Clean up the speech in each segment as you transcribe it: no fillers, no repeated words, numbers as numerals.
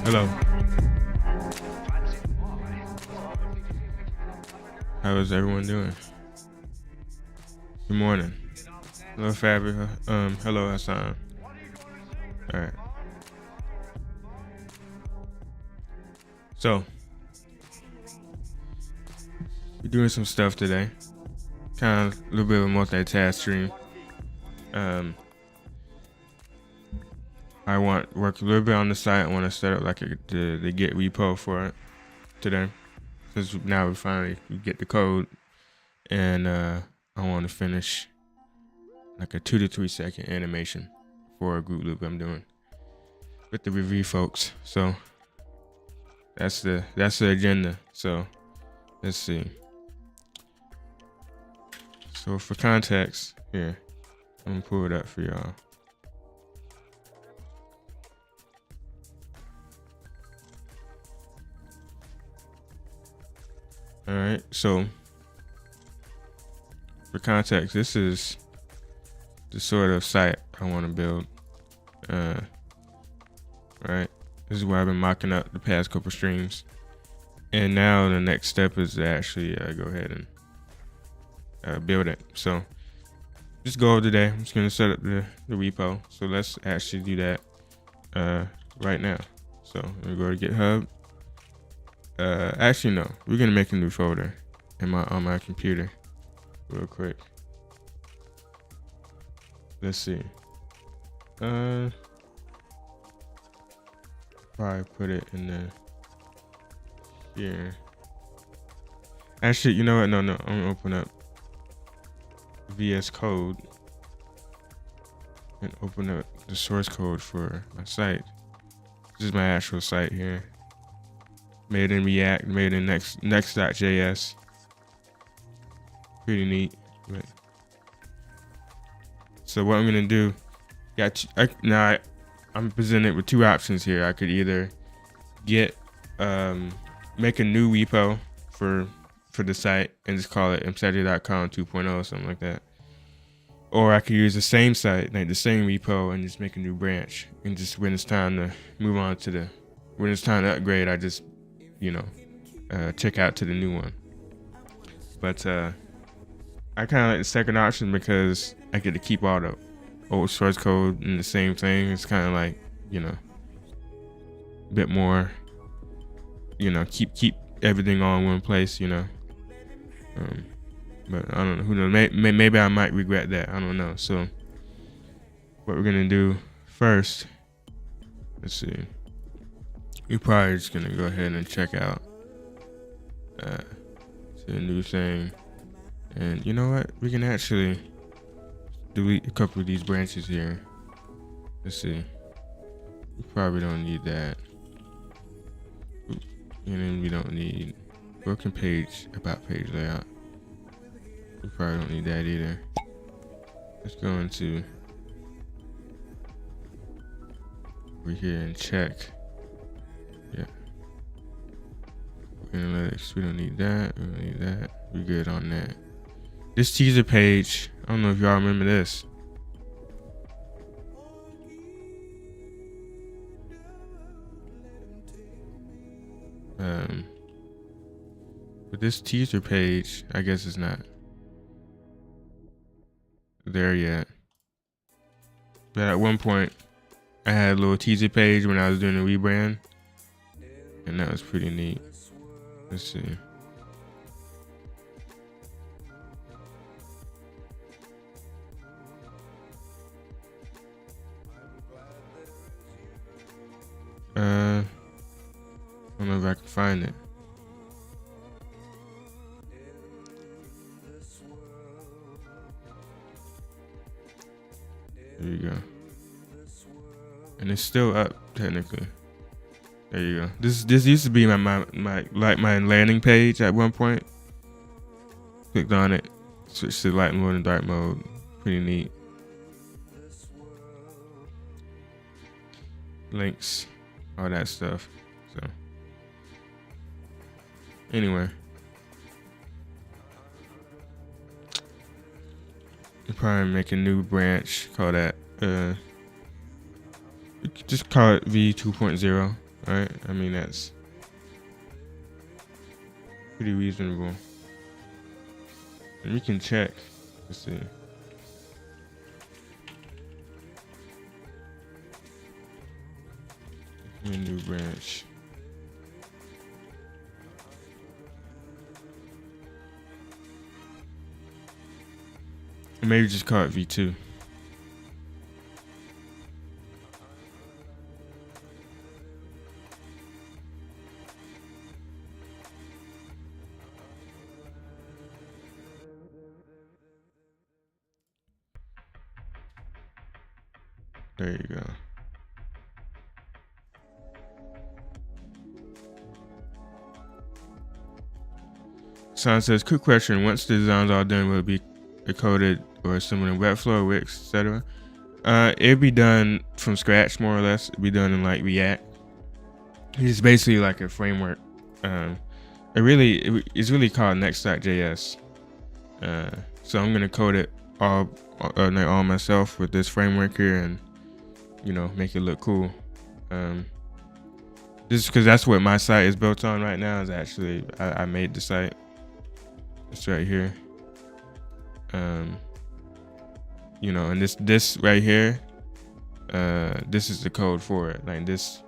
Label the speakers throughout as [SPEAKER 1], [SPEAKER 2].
[SPEAKER 1] Hello. How is everyone doing? Good morning. Hello, Fabi. Hello, Hassan. All right. So, we're doing some stuff today. Kind of a little bit of a multitask stream. I want to work a little bit on the site. I want to set up like the Git repo for it today, because now we finally get the code, and I want to finish like a 2 to 3 second animation for a group loop I'm doing with the review folks. So that's the agenda. So let's see. So for context, here, I'm gonna pull it up for y'all. All right, so for context, this is the sort of site I want to build. Right, this is where I've been mocking up the past couple streams, and now the next step is to actually go ahead and build it. So just go over today. I'm just gonna set up the repo. So let's actually do that right now. So I'm gonna go to GitHub. Actually no, we're gonna make a new folder on my computer real quick. Let's see. Probably put it in the here. Actually, you know what? No, I'm gonna open up VS Code and open up the source code for my site. This is my actual site here. Made in React, made in next.js. Pretty neat. But so what I'm gonna do, I'm presented with two options here. I could either make a new repo for the site and just call it Imsety.com 2.0, something like that. Or I could use the same site, like the same repo, and just make a new branch. And just when it's time to move on to when it's time to upgrade, I just, check out to the new one. But I kind of like the second option because I get to keep all the old source code in the same thing. It's kind of like, a bit more, keep everything all in one place, but I don't know, who knows, maybe I might regret that, I don't know. So what we're gonna do first, let's see, we're probably just gonna go ahead and check out the new thing. And you know what, we can actually delete a couple of these branches here. Let's see, we probably don't need that. And then we don't need broken page, about page layout. We probably don't need that either. Let's go into over here and check. Yeah. Analytics, we don't need that. We don't need that. We're good on that. This teaser page, I don't know if y'all remember this. But this teaser page, I guess it's not there yet. But at one point, I had a little teaser page when I was doing the rebrand, and that was pretty neat. Let's see. I don't know if I can find it. There you go. And it's still up technically. There you go. This used to be my landing page at one point. Clicked on it, switched to light mode and dark mode. Pretty neat. Links, all that stuff. So anyway, you'll probably make a new branch, call that just call it V 2.0 right? I mean, that's pretty reasonable. And we can check. Let's see. A new branch. Or maybe just call it V2. There you go. Son says, quick question. Once the design's all done, will it be coded or assembled in Webflow, Wix, etc.? It'd be done from scratch, more or less. It'd be done in like React. It's basically like a framework. It's really called Next.js. So I'm gonna code it all myself with this framework here, and make it look cool. Just because that's what my site is built on right now. Is actually I made the site. It's right here. And this right here, this is the code for it. Like this,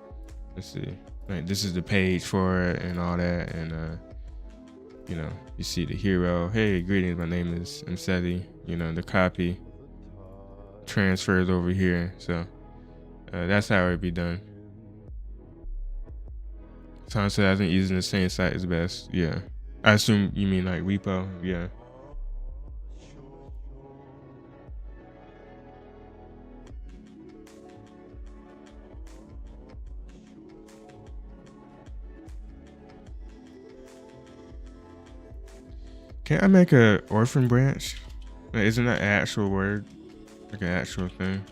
[SPEAKER 1] let's see, like this is the page for it and all that. And you see the hero. Hey, greetings. My name is Imsety. The copy transfers over here. So that's how it be done. Tom said, I think using the same site is best. Yeah. I assume you mean like repo. Yeah. Can't I make a orphan branch? Like, isn't that an actual word? Like an actual thing?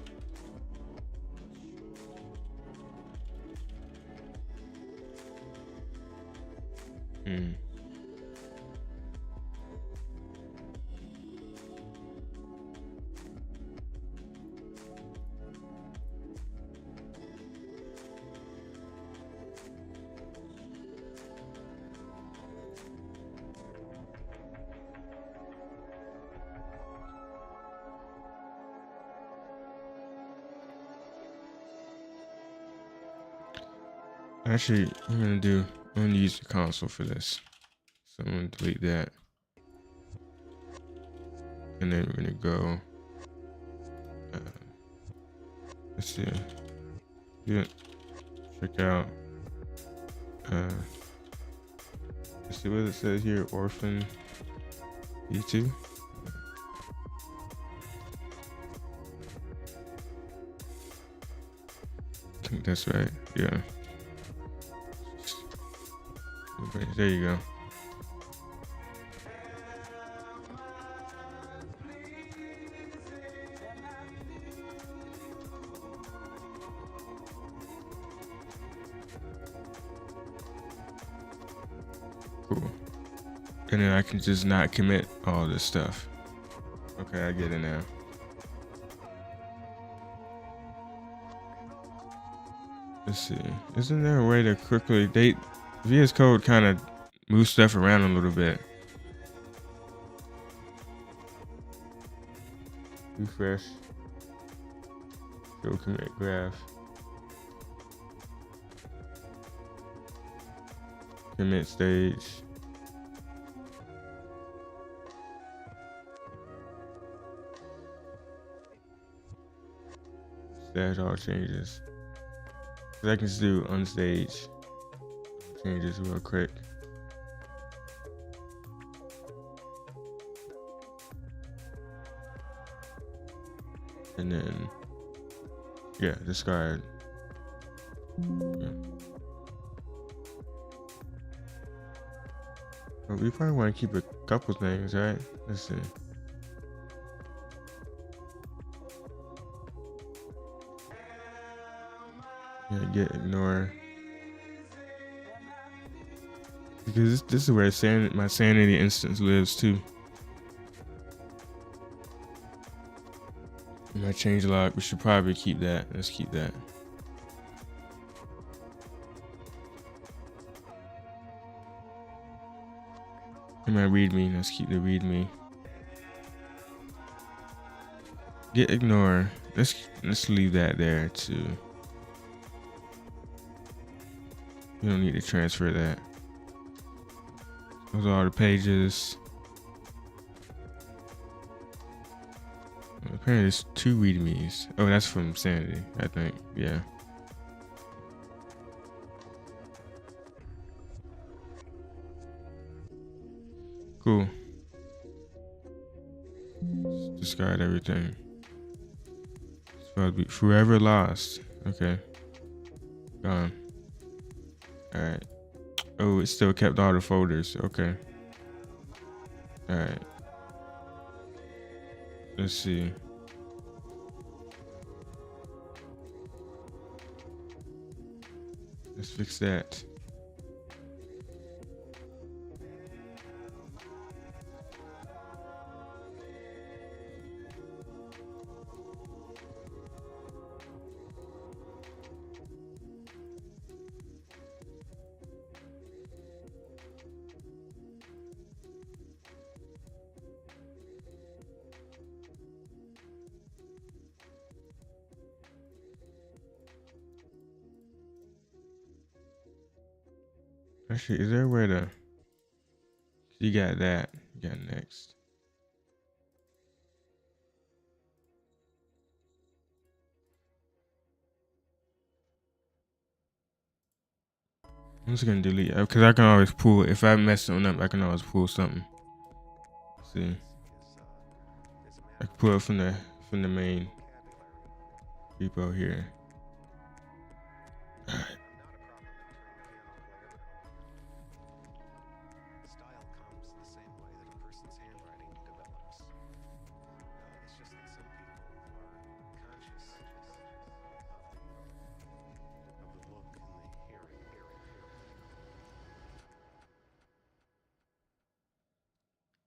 [SPEAKER 1] Actually, I'm gonna use the console for this. So I'm gonna delete that. And then we're gonna go, let's see, yeah, check out, let's see what it says here, orphan V2. I think that's right, yeah. Okay, there you go. Cool. And then I can just not commit all this stuff. Okay, I get it now. Let's see. Isn't there a way to quickly VS Code kind of moves stuff around a little bit? Refresh. Show commit graph. Commit stage. Stash all changes. So I can just do unstage changes real quick. And then, yeah, discard. Yeah. Well, we probably want to keep a couple things, right? Let's see. Yeah, get ignore. Because this is where my sanity instance lives too. My change log, we should probably keep that. Let's keep that. In my readme, let's keep the readme. Get ignore. Let's leave that there too. You don't need to transfer that. Those are all the pages. Apparently there's 2 readmes. Oh, that's from Sanity, I think. Yeah. Cool. Let's discard everything. It's supposed to be forever lost. Okay. Gone. Alright. Oh, it still kept all the folders. Okay. Alright. Let's see. Let's fix that. Actually, is there a way to... You got that. You got next. I'm just gonna delete it because I can always pull it. If I mess something up, I can always pull something. See, I can pull it from the main repo here. All right.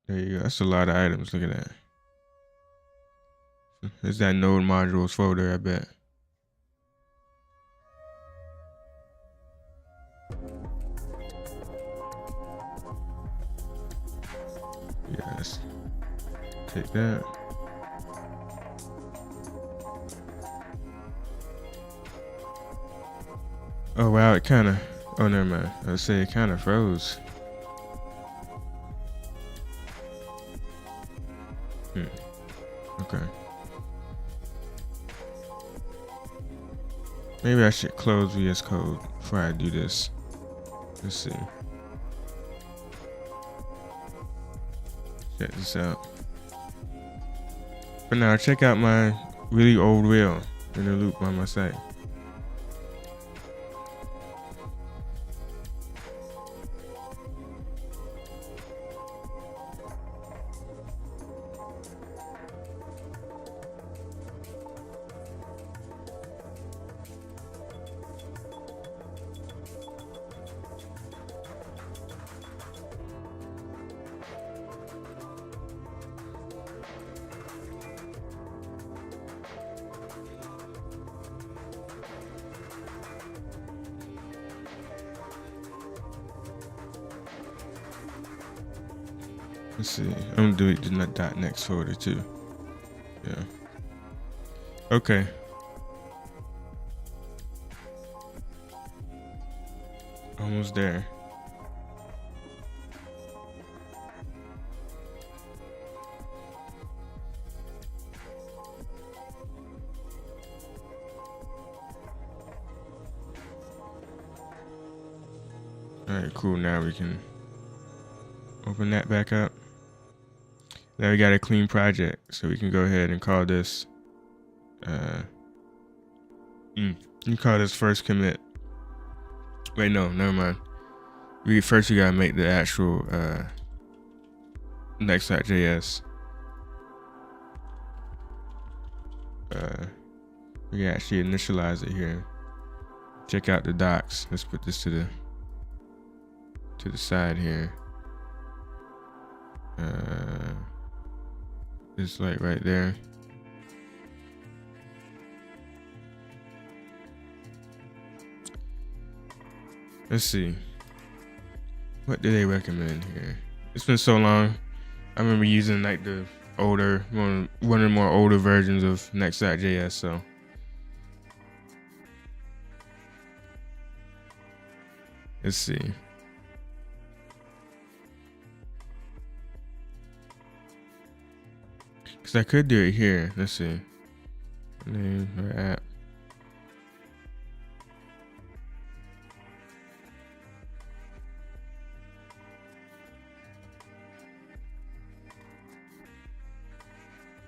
[SPEAKER 1] There you go. That's a lot of items. Look at that. It's that node modules folder, I bet. Yes. Take that. Oh wow, it kind of. Oh never mind. I would say it kind of froze. Okay. Maybe I should close VS Code before I do this. Let's see. Check this out. But now check out my really old wheel in the loop on my site. Let's see. I'm gonna delete the .next folder too. Yeah. Okay. Almost there. All right, cool. Now we can open that back up. Now we got a clean project, so we can go ahead and call this. You call this first commit. Wait, no, never mind. We gotta make the actual next.js. We can actually initialize it here. Check out the docs. Let's put this to the side here. It's like right there. Let's see. What do they recommend here? It's been so long. I remember using like the older one of the more older versions of Next.js. So let's see. Cause I could do it here. Let's see. Name or app.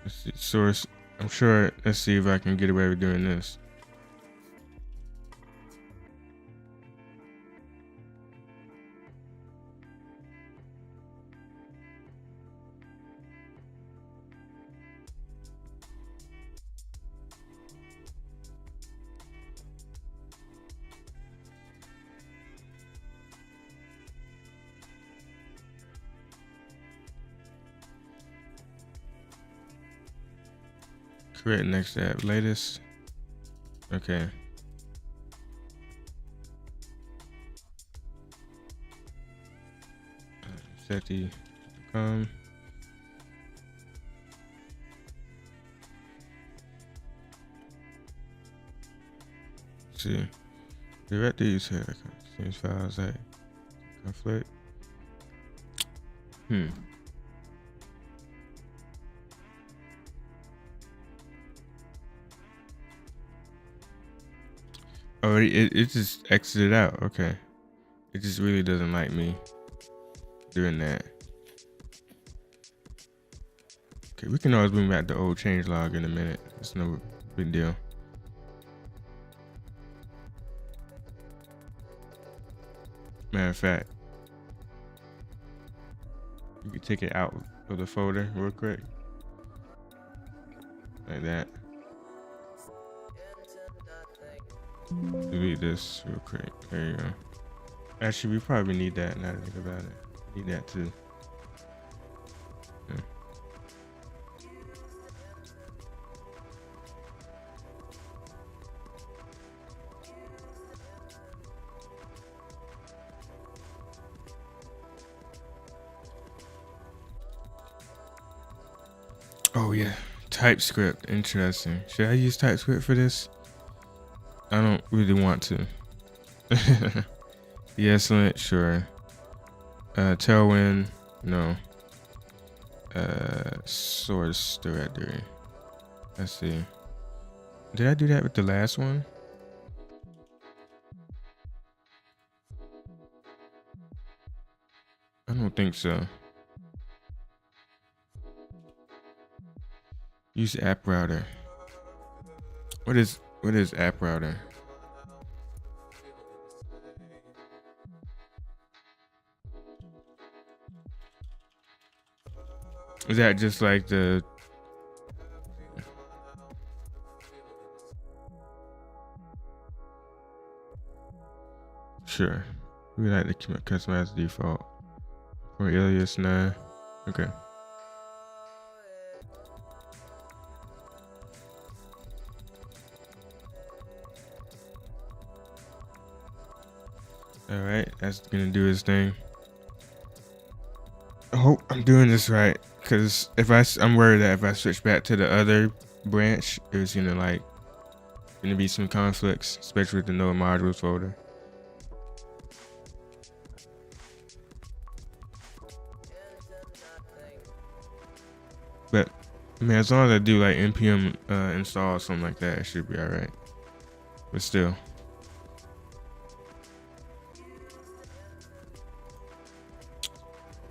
[SPEAKER 1] Let's see. Source. I'm sure. Let's see if I can get away with doing this. Create next app. Latest. Okay. Imsety. See. Direct use here. Change files. Hey. Conflict. Oh, it just exited out. Okay. It just really doesn't like me doing that. Okay, we can always bring back the old changelog in a minute. It's no big deal. Matter of fact, you can take it out of the folder real quick. Like that. Delete this real quick. There you go. Actually, we probably need that now that I think about it. Need that too. Yeah. Oh yeah, TypeScript. Interesting. Should I use TypeScript for this? I don't really want to. Yes, sure. Tailwind, no. Source directory. Let's see. Did I do that with the last one? I don't think so. Use app router. What is app router? Is that just like the sure. We like to customize the default. Or alias 9. Okay. Alright, that's gonna do his thing. I hope I'm doing this right, because I'm worried that if I switch back to the other branch, it's gonna be some conflicts, especially with the node modules folder. But I mean, as long as I do like npm install or something like that, it should be alright. But still.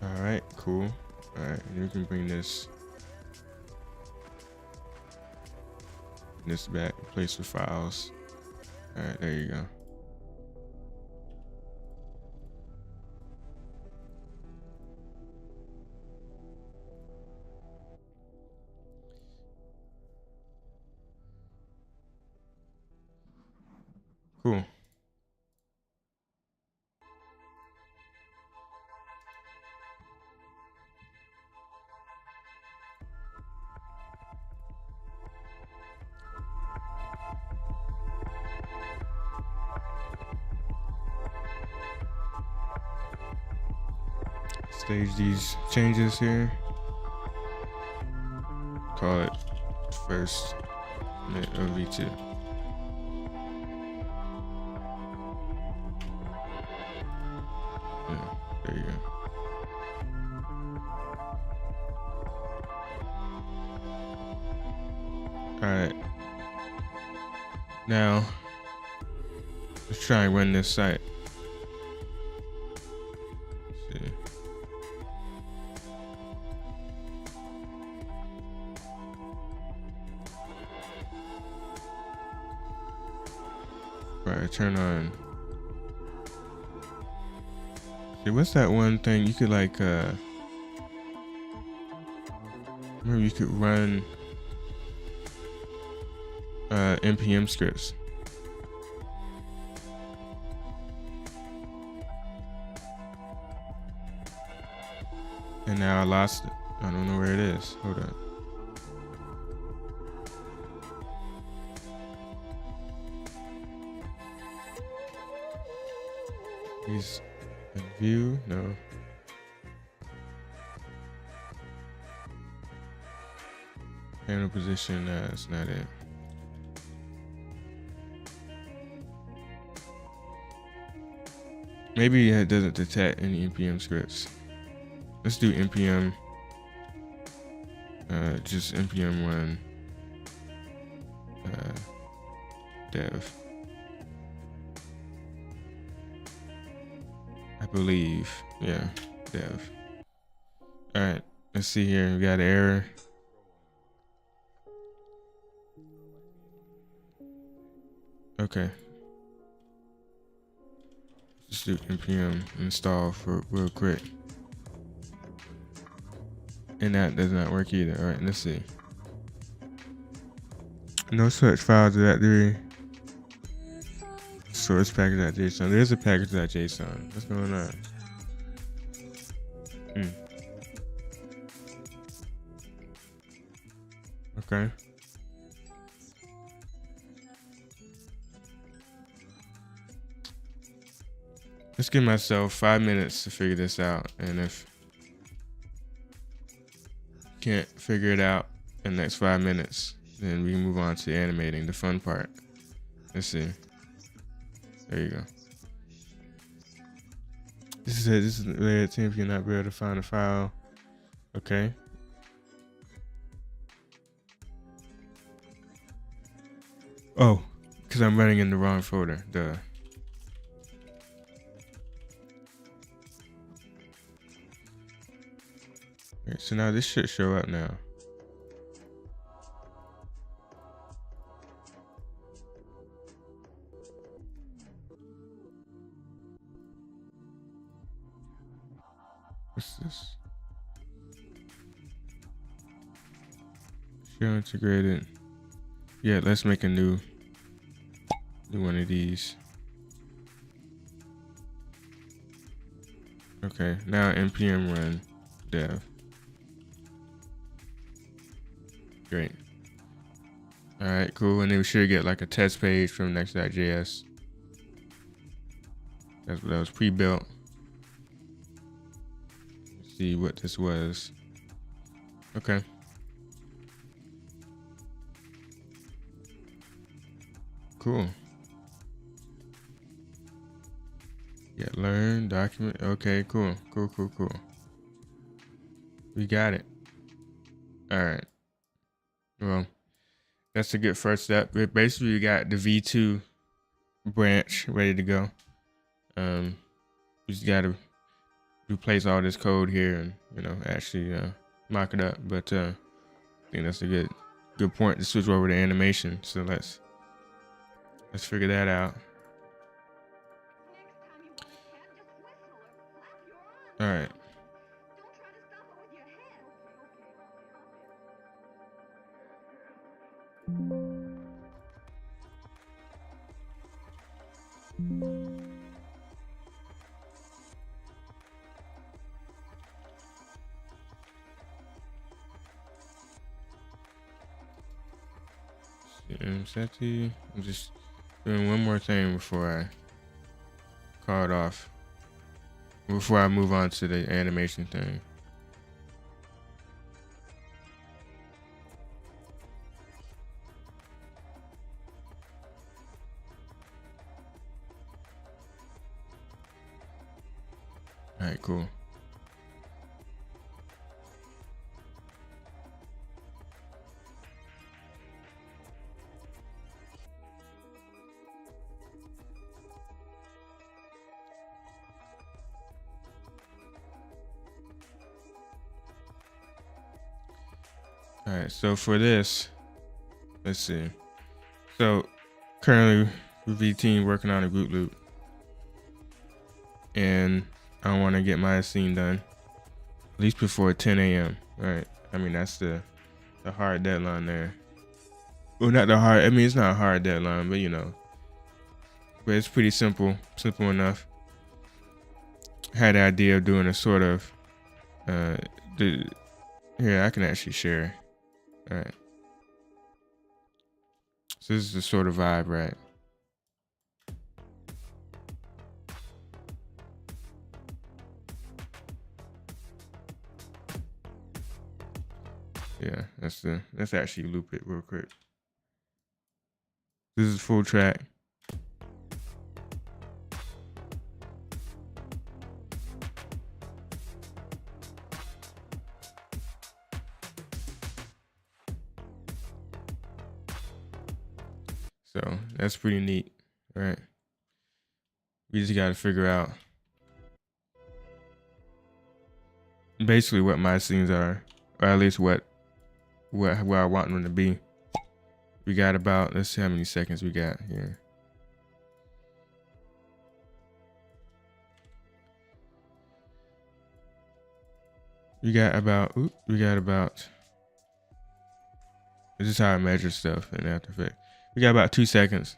[SPEAKER 1] Alright, cool. Alright, we can bring this back, replace the files. Alright, there you go. Cool. stage these changes here. Call it first minute of V2. Yeah, there you go. Alright. Now, let's try and run this site. Let's see. Right, turn on. See, what's that one thing you could like, maybe you could run npm scripts. And now I lost it. I don't know where it is. Hold on. He's in view. No. Panel position. That's not it. Maybe it doesn't detect any npm scripts. Let's do npm. Just npm run dev. I believe. Yeah, dev. All right, let's see here. We got an error. Okay. Just do npm install for real quick. And that does not work either. All right, let's see. No such file directory. Source package.json. There's a package.json. What's going on? Okay. Let's give myself 5 minutes to figure this out. And if can't figure it out in the next 5 minutes, then we can move on to animating, the fun part. Let's see. There you go. This is it. This is the layer 10 if you're not able to find a file. Okay. Oh, because I'm running in the wrong folder. Duh. Alright, so now this should show up now. What's this? Show integrated. Yeah, let's make a new one of these. Okay, now npm run dev. Great. All right, cool. And then we should get like a test page from next.js. That was pre-built. Let's see what this was. Okay. Cool. Yeah, learn, document. Okay, cool. Cool. We got it. All right. Well, that's a good first step. Basically, we got the V2 branch ready to go. We just got to replace all this code here and, actually mock it up. But I think that's a good point to switch over to animation. So let's figure that out. All right. Imsety. I'm just doing one more thing before I call it off. before I move on to the animation thing. All right, cool. All right, so for this, let's see. So currently with V team working on a group loop, and I want to get my scene done at least before 10 a.m. Right? I mean that's the hard deadline there. Well, not the hard. I mean it's not a hard deadline, but you know, but it's pretty simple enough. I had the idea of doing a sort of the here I can actually share. All right. So this is the sort of vibe, right? Yeah, let's actually loop it real quick. This is full track. So that's pretty neat, right? We just got to figure out basically what my scenes are, or at least where I want them to be. We got about, let's see how many seconds we got here. We got about, this is how I measure stuff in After Effects. We got about 2 seconds.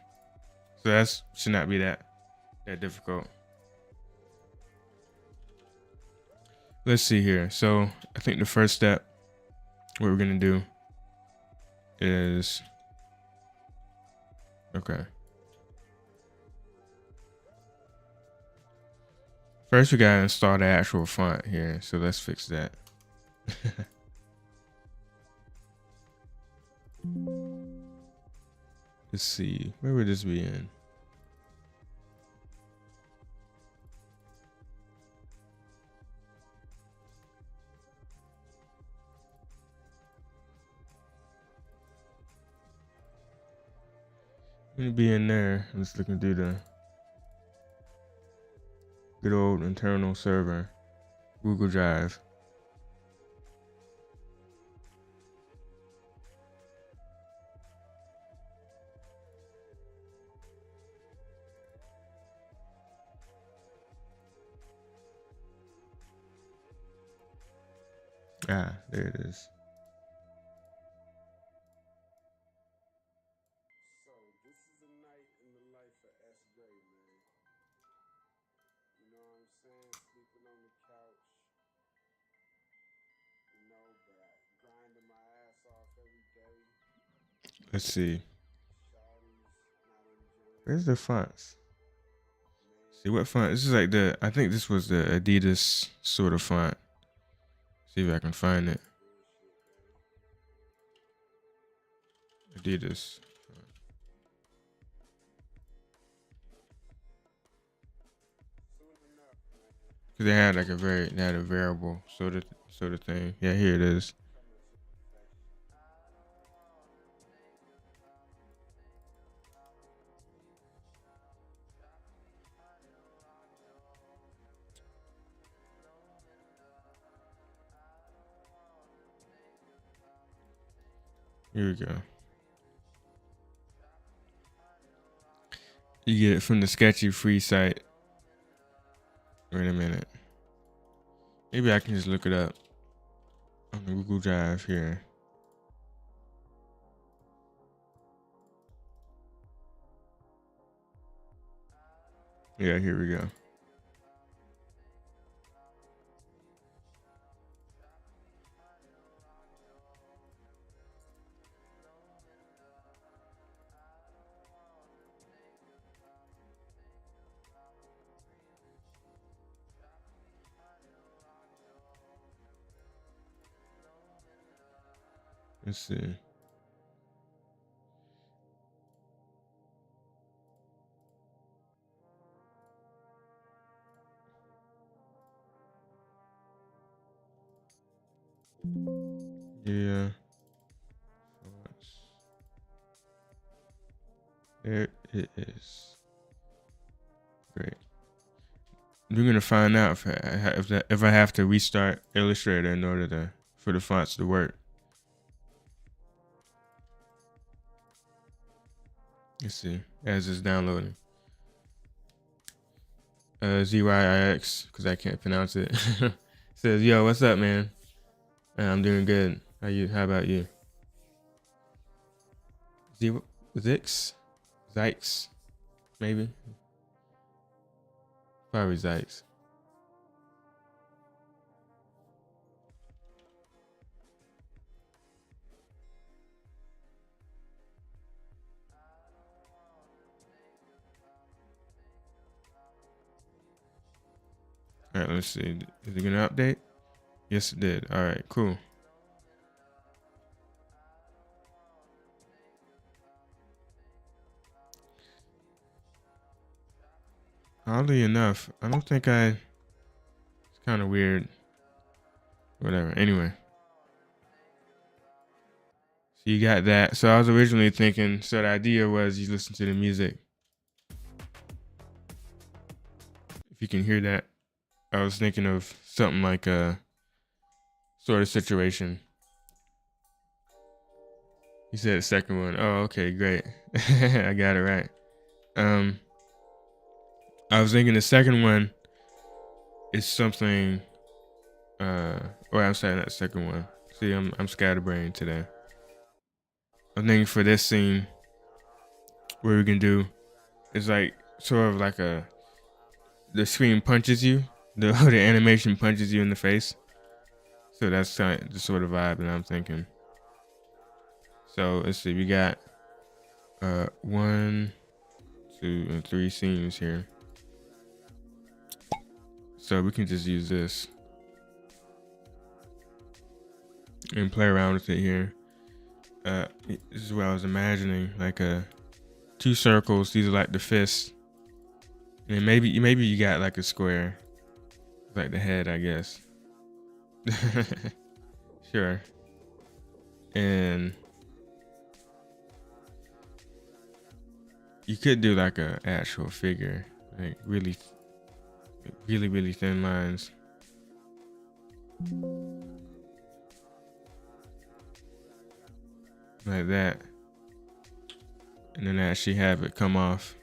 [SPEAKER 1] So that should not be that difficult. Let's see here. So I think the first step, what we're gonna do is, okay. First we gotta install the actual font here. So let's fix that. Let's see, where would this be in? It'll be in there. I'm just looking through the good old internal server, Google Drive. Ah, there it is.
[SPEAKER 2] So this is a night in the life of S. Gray, man. You know what I'm saying? Sleeping on the couch. You know, but I grinding my ass off every day.
[SPEAKER 1] Let's see.
[SPEAKER 2] Shawty's not enjoying
[SPEAKER 1] Where's
[SPEAKER 2] me.
[SPEAKER 1] the fonts? See
[SPEAKER 2] Man,
[SPEAKER 1] what font? This is like I think this was the Adidas sort of font. See if I can find it.
[SPEAKER 2] bullshit, man.
[SPEAKER 1] Adidas.
[SPEAKER 2] Soon enough, man.
[SPEAKER 1] Cause they had like they had a variable sort of thing. Yeah, here it is.
[SPEAKER 2] Coming to perfection.
[SPEAKER 1] Here we go. You get it from the Sketchy free site. Wait a minute. Maybe I can just look it up on the Google Drive here. Yeah, here we go. Let's see. Yeah. There it is. Great. We're gonna find out if I have to restart Illustrator in order for the fonts to work. Let's see. As it's downloading. ZYIX, because I can't pronounce it. Says, yo, what's up, man? I'm doing good. How about you? Zix? Zykes? Maybe? Probably Zykes. Alright, let's see. Is it gonna update? Yes, it did. Alright, cool. Oddly enough, I don't think it's kind of weird. Whatever. Anyway. So you got that. So I was originally thinking, so the idea was you listen to the music. If you can hear that, I was thinking of something like a sort of situation. You said the second one. Oh, okay, great. I got it right. I was thinking the second one is something. Or I'm saying that second one. See, I'm scatterbrained today. I'm thinking for this scene, what we can do is like sort of like the screen punches you, the animation punches you in the face. So that's kind of the sort of vibe that I'm thinking. So let's see, we got 1, 2, and 3 scenes here. So we can just use this and play around with it here. This is what I was imagining, like 2 circles. These are like the fists, and maybe you got like a square, like the head, I guess. Sure. And you could do like a actual figure, like really thin lines. Like that. And then actually have it come off.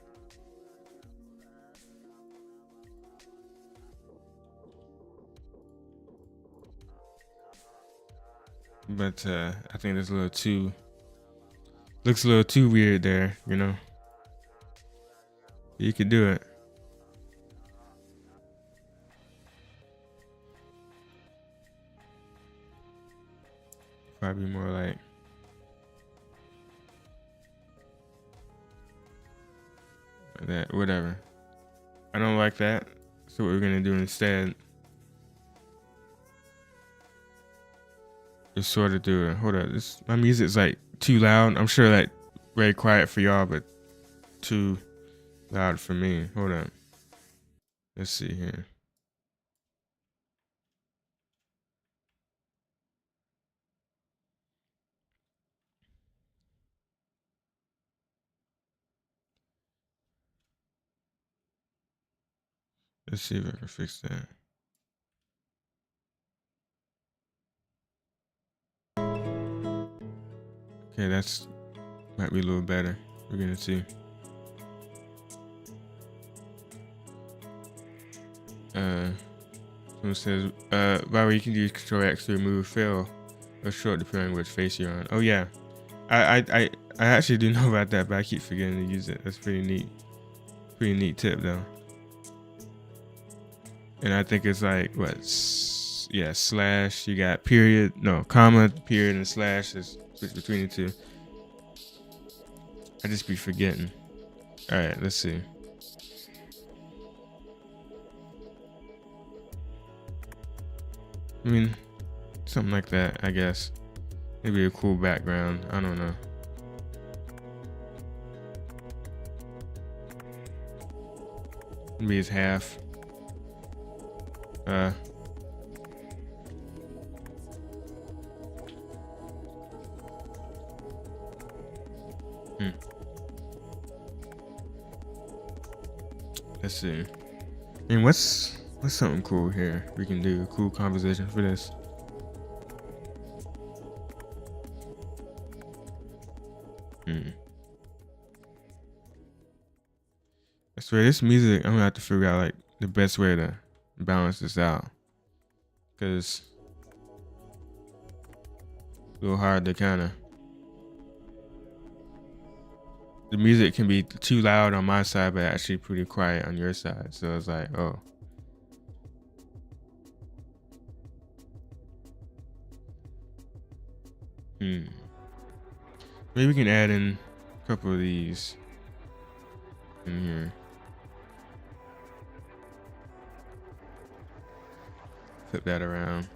[SPEAKER 1] But I think that's looks a little too weird there, you know? You could do it. Probably more like that, whatever. I don't like that. So what we're gonna do instead is sort of do it. Hold up, my music's like too loud. I'm sure like very quiet for y'all, but too loud for me. Hold on. Let's see here. Let's see if I can fix that. Okay, that's might be a little better. We're gonna see. Someone says, by the way, you can use Control X to remove fill or short depending on which face you're on. Oh yeah, I actually do know about that, but I keep forgetting to use it. That's pretty neat. Pretty neat tip though. And I think it's like what? Yeah, slash. You got period, no comma, period, and slash is switch between the two. I just be forgetting. All right, let's see. I mean, something like that, I guess. Maybe a cool background. I don't know. Maybe it's half. Let's see. And what's something cool here we can do? Cool composition for this. I swear this music, I'm gonna have to figure out like the best way to balance this out, cause it's a little hard to kind of. The music can be too loud on my side, but actually pretty quiet on your side. So it's like, oh. Maybe we can add in a couple of these in here. Flip that around.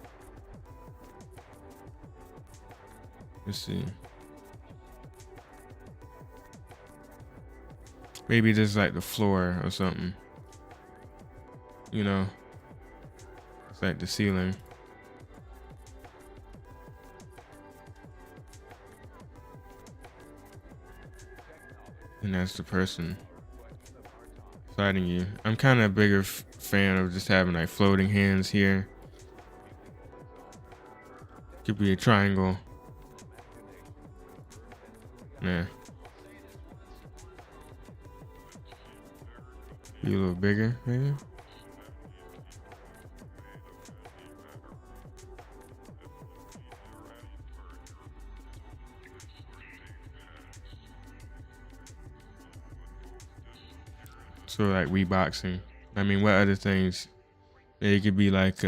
[SPEAKER 1] Let's see. Maybe just like the floor or something. You know, it's like the ceiling. And that's the person fighting you. I'm kind of a bigger fan of just having like floating hands here. Could be a triangle. Yeah. Be a little bigger, maybe. So like reboxing. I mean, what other things? It could be like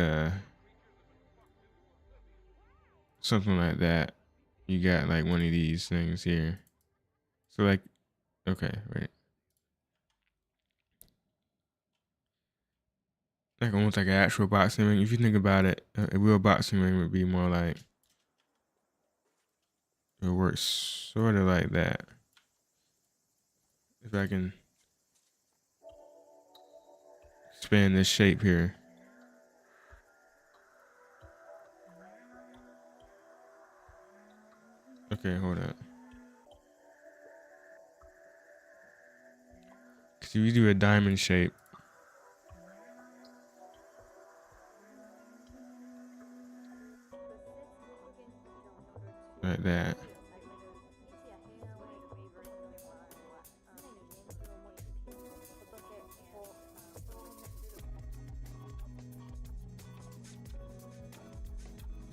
[SPEAKER 1] something like that. You got like one of these things here. So like, okay, wait. Like almost like an actual boxing ring. If you think about it, a real boxing ring would be more like, it works sort of like that. If I can expand this shape here. Okay, hold up. Cause if you do a diamond shape, like that.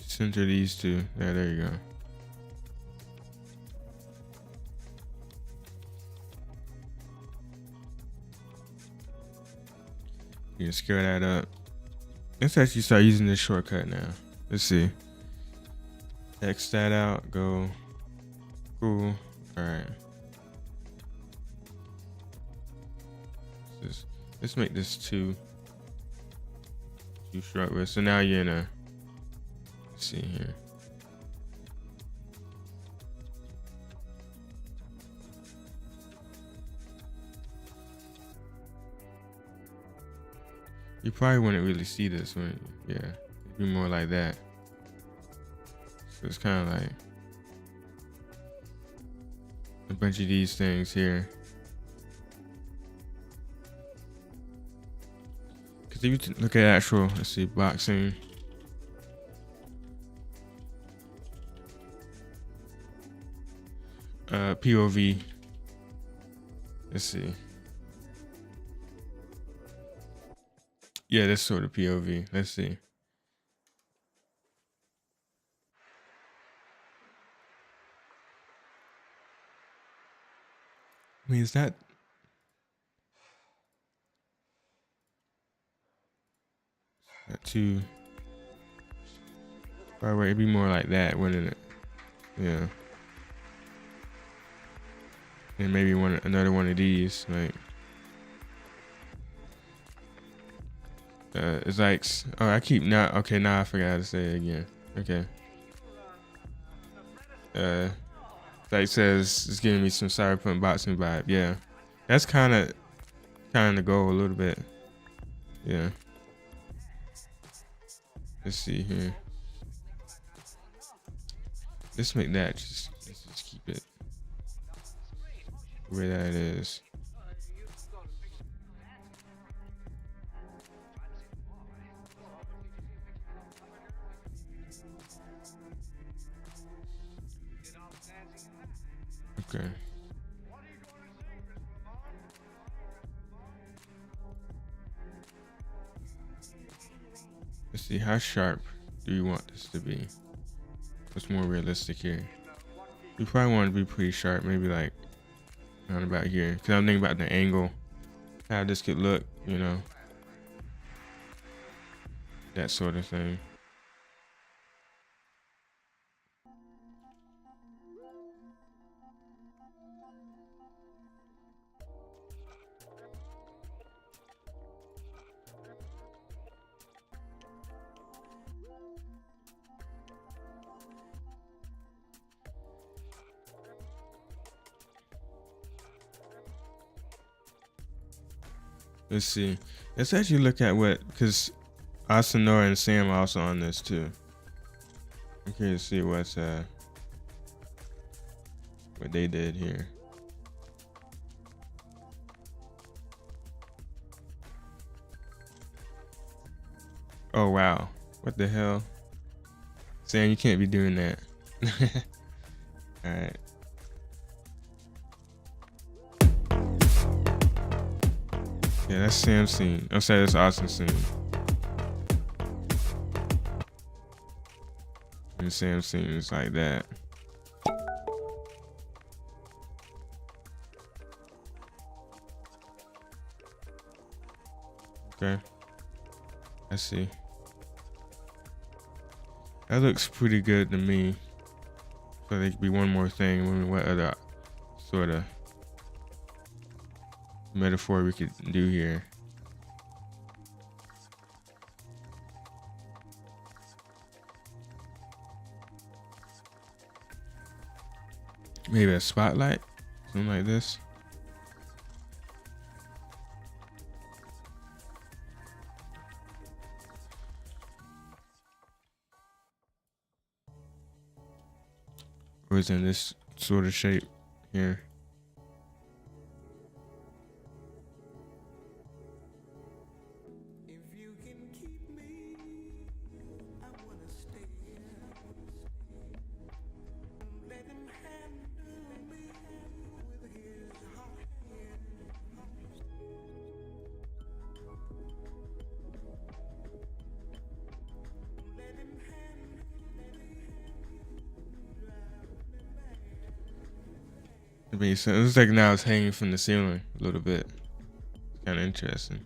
[SPEAKER 1] Center these two. Yeah, there you go. You can scale that up. Let's actually start using this shortcut now. Let's see. X that out. Go. Cool. All right. Let's make this too short. So now you're in a. Let's see here. You probably wouldn't really see this one. Yeah, it'd be more like that. So it's kind of like a bunch of these things here. Because if you look at actual, let's see, boxing. POV. Let's see. Yeah, this sort of POV. Let's see. I mean, is that too far away? It'd be more like that, wouldn't it? Yeah. And maybe another one of these, like. It's like, oh, I keep not. Okay, now I forgot how to say it again. Okay. Like says it's giving me some cyberpunk boxing vibe. Yeah, that's kind of the goal a little bit. Yeah. Let's see here. Let's make that let's just keep it where that is. Okay. Let's see, how sharp do you want this to be? What's more realistic here? We probably want it to be pretty sharp, maybe like around about here. Cause I'm thinking about the angle, how this could look, you know, that sort of thing. Let's see. Let's actually look at what, because Asanora and Sam are also on this too. I'm curious to see what they did here. Oh wow, what the hell? Sam, you can't be doing that. All right. Yeah, that's Sam's scene. I'm sorry, that's Austin's scene. And Sam's scene is like that. Okay. I see. That looks pretty good to me. So there could be one more thing. I mean, what other sort of metaphor we could do here? Maybe a spotlight, something like this. Or is it in this sort of shape here? It makes sense. It looks like now it's hanging from the ceiling a little bit. Kind of interesting.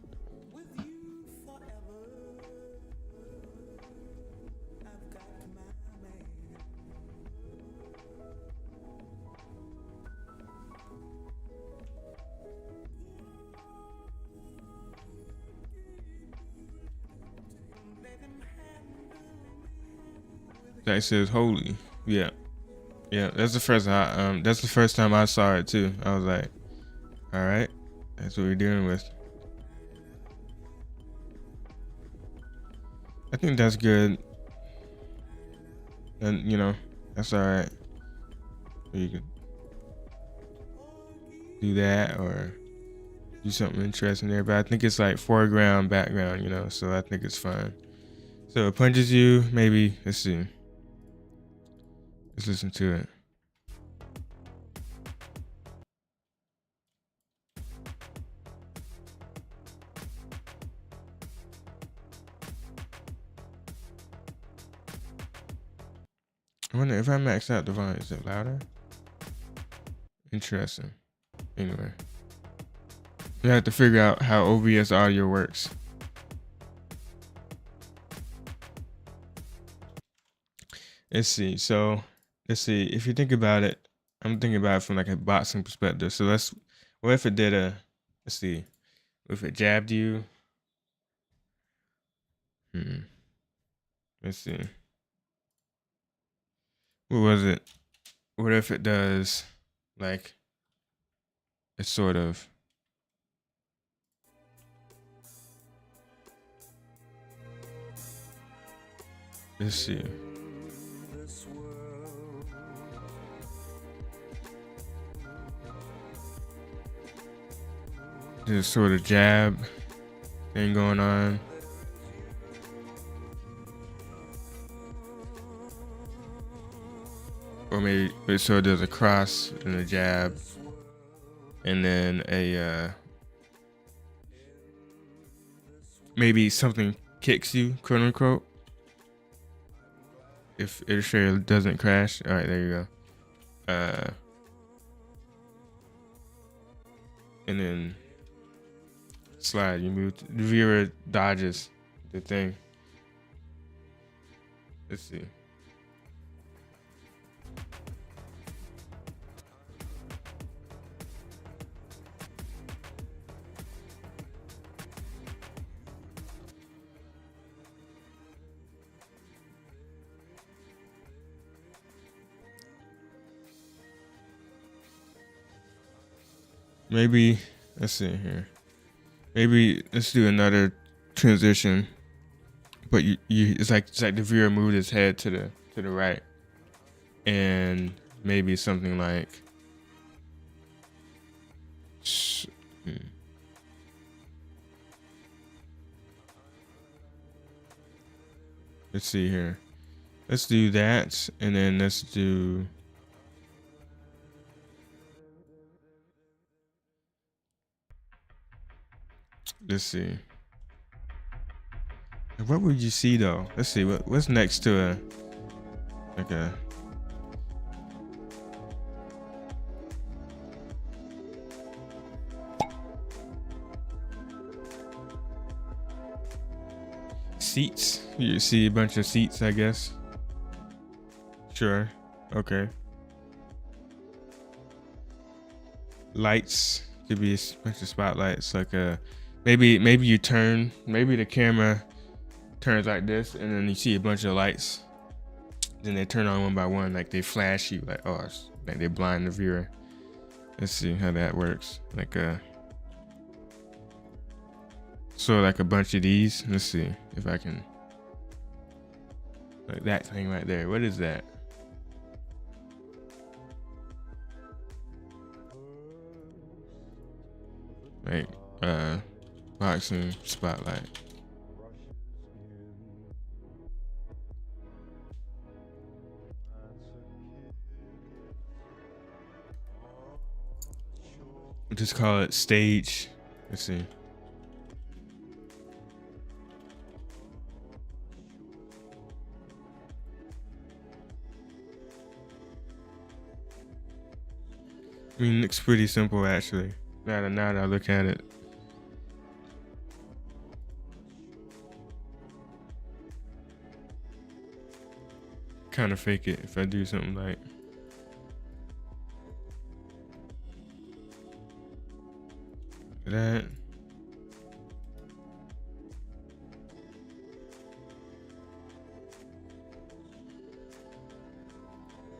[SPEAKER 1] That says holy. Yeah. Yeah, that's the first time I saw it too. I was like, all right, that's what we're dealing with. I think that's good. And you know, that's all right. You could do that or do something interesting there, but I think it's like foreground, background, you know, so I think it's fine. So it punches you, maybe, let's see. Let's listen to it. I wonder if I max out the volume, is it louder? Interesting. Anyway, you have to figure out how OBS audio works. Let's see. So let's see. If you think about it, I'm thinking about it from like a boxing perspective. So what if it did let's see. What if it jabbed you? Let's see. What was it? what if it does like a sort of, let's see. There's sort of jab thing going on. Or maybe so there's a cross and a jab, and then a maybe something kicks you, quote unquote. If Illustrator doesn't crash, all right, there you go. And then slide. You move. The viewer dodges the thing. Let's see. Maybe, let's see here. Maybe let's do another transition, but you it's like the viewer moved his head to the right, and maybe something like, let's see here. Let's do that, and then let's do. Let's see. What would you see though? Let's see what's next to a like a seats. You see a bunch of seats, I guess. Sure. Okay. Lights. Could be a bunch of spotlights. Like a maybe you turn. Maybe the camera turns like this, and then you see a bunch of lights. Then they turn on one by one, like they flash you, like oh, like they blind the viewer. Let's see how that works. Like a so like a bunch of these. Let's see if I can. Like that thing right there. What is that? Like boxing spotlight. Just call it stage. Let's see. I mean, it looks pretty simple actually. Now that I look at it. Kind of fake it if I do something like that.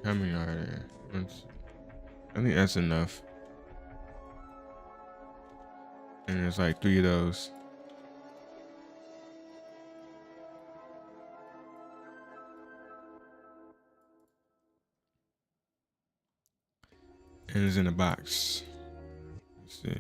[SPEAKER 1] How many are there? I think that's enough. And there's like 3 of those. And it's in a box. Let's see.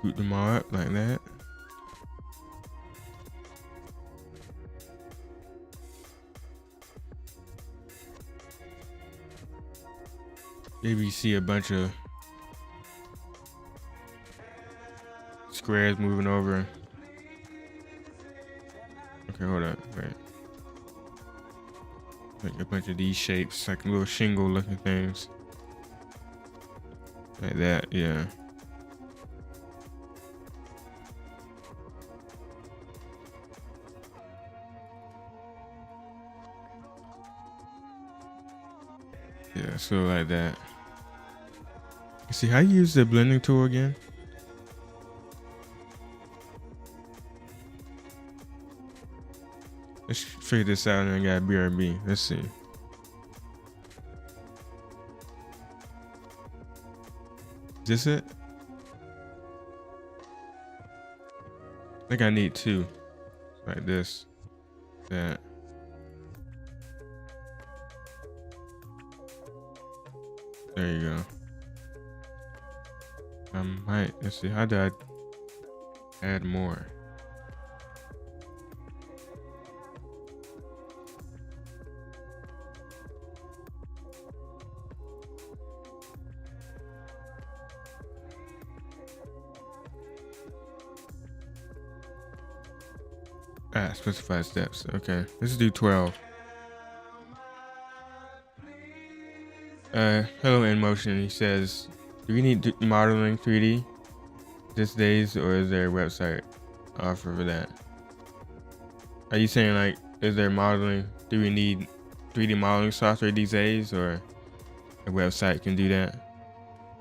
[SPEAKER 1] Group them all up like that. Maybe you see a bunch of squares moving over. Okay, hold up, wait. Like a bunch of these shapes, like little shingle looking things. Like that, yeah. Yeah, so like that. Let's see how you use the blending tool again. Let's figure this out, and I got BRB. Let's see. Is this it? I think I need two. Like this. That. There you go. Let's see, how do I add more? Specify steps. Okay, let's do 12. Hello in motion. He says, do we need modeling 3D these days, or is there a website offer for that? Are you saying like, is there modeling? Do we need 3D modeling software these days, or a website can do that?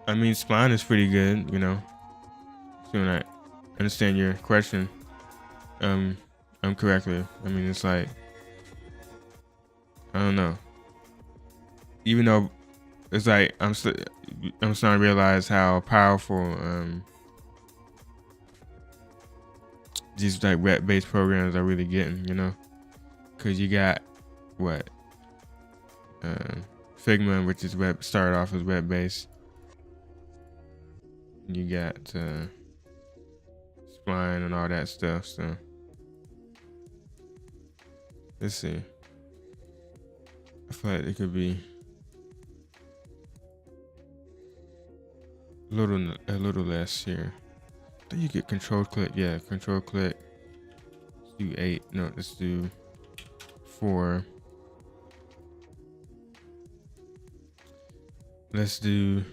[SPEAKER 1] I mean, Spline is pretty good, you know. Assuming I understand your question correctly. I mean, it's like, I don't know. Even though it's like I'm starting to realize how powerful these like web-based programs are really getting, you know, because you got what Figma, which is started off as web-based. You got Spline and all that stuff. So let's see. I feel like it could be a little less here. I think you get control click. Yeah, control click. Let's do 8. No, let's do 4. Let's do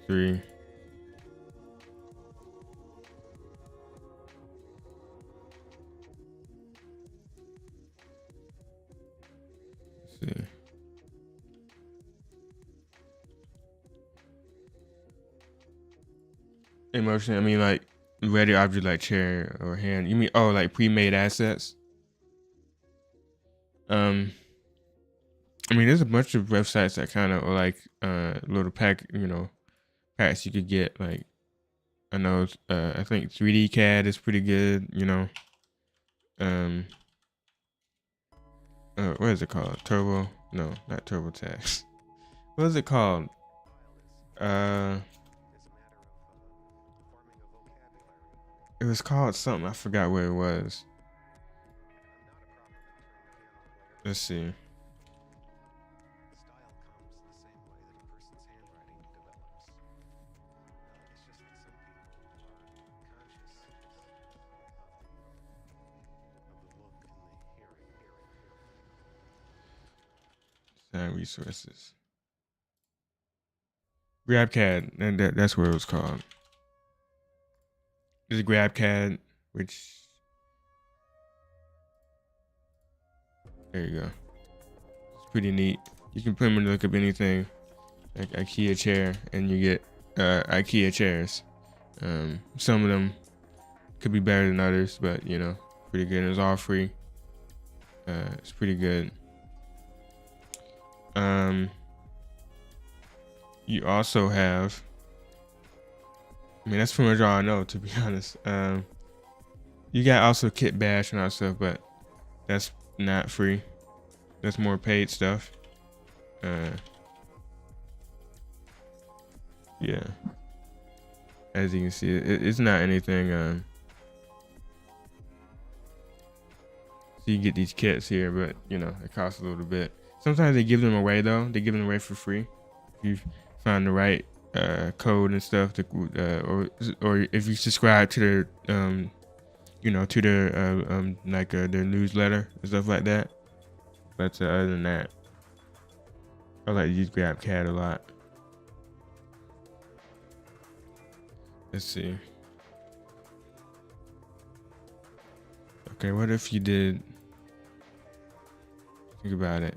[SPEAKER 1] 3. Let's see. Emotion. I mean, like ready object like chair or hand. You mean like pre-made assets? I mean, there's a bunch of websites that kind of like little packs you could get. Like I know, I think 3D CAD is pretty good. You know, what is it called? Turbo? No, not TurboTax. What is it called? It was called something. I forgot what it was. Let's see. Resources. GrabCAD, and that's what it was called. There's GrabCAD, which there you go. It's pretty neat. You can pretty much look up anything, like IKEA chair, and you get IKEA chairs. Some of them could be better than others, but you know, pretty good. It's all free. It's pretty good. You also have, I mean, that's pretty much all I know, to be honest. You got also Kit Bash and all that stuff, but that's not free. That's more paid stuff. Yeah. As you can see, it's not anything. So you get these kits here, but you know, it costs a little bit. Sometimes they give them away though. They give them away for free. If you find the right code and stuff, or if you subscribe to their to their their newsletter and stuff like that. But other than that, I like to use GrabCAD a lot. Let's see. Okay, what if you did? Think about it.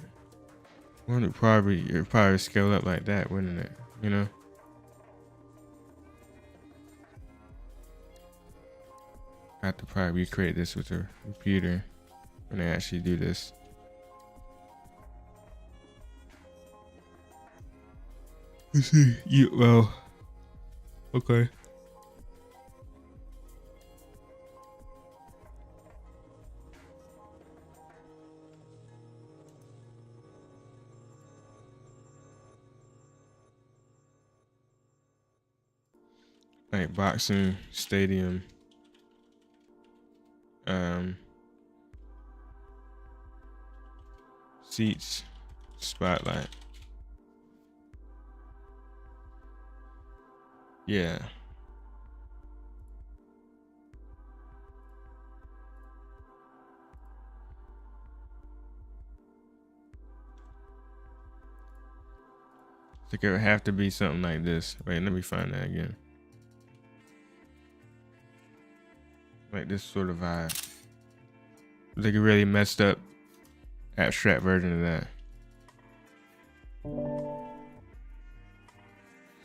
[SPEAKER 1] Well, it'd probably scale up like that, wouldn't it? You know? I have to probably recreate this with a computer when I actually do this. Let's see. Well, okay. Like boxing stadium. Seats, spotlight. Yeah. I think it would have to be something like this. Wait, let me find that again. Like this sort of vibe. Like a really messed up abstract version of that.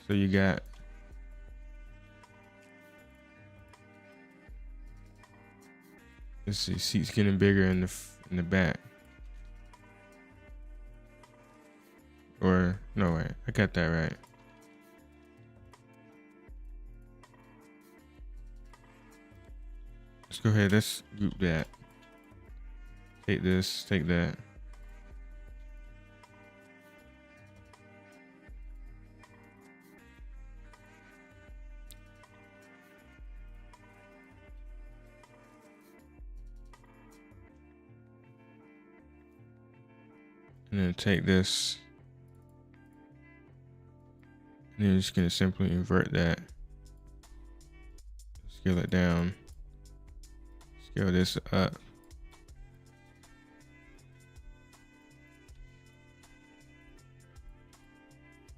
[SPEAKER 1] So you got let's see, seats getting bigger in the back. Or no way, I got that right. Let's go ahead, let's group that. Take this, take that. And then take this. And then you're just gonna simply invert that. Scale it down. Scale this up.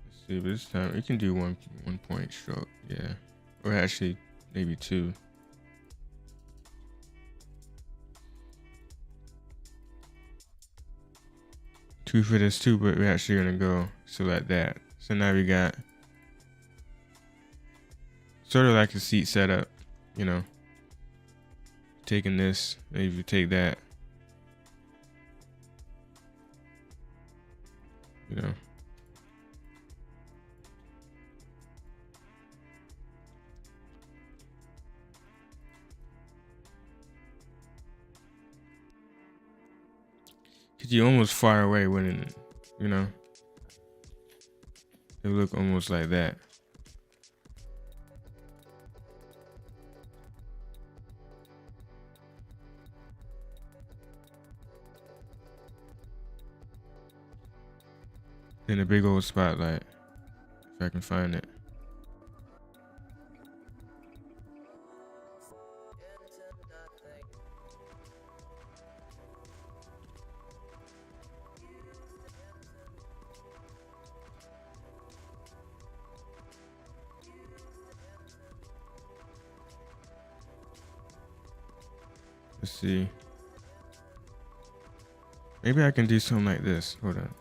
[SPEAKER 1] Let's see, but this time we can do one point stroke, yeah. Or actually maybe two. Two for this too, but we're actually gonna go select that. So now we got sort of like a seat setup, you know. Taking this, maybe you take that, you know. Cause you almost far away, wouldn't it? You know, it would look almost like that. Then a big old spotlight, if I can find it. Let's see. Maybe I can do something like this. Hold on.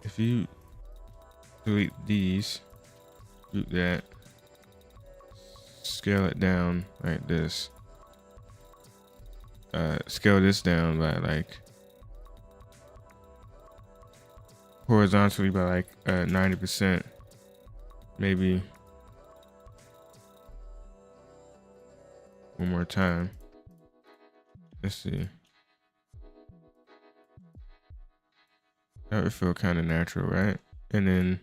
[SPEAKER 1] If you delete these, do that, scale it down like this. Scale this down by like horizontally by like 90%. Maybe one more time. Let's see. That would feel kind of natural, right? And then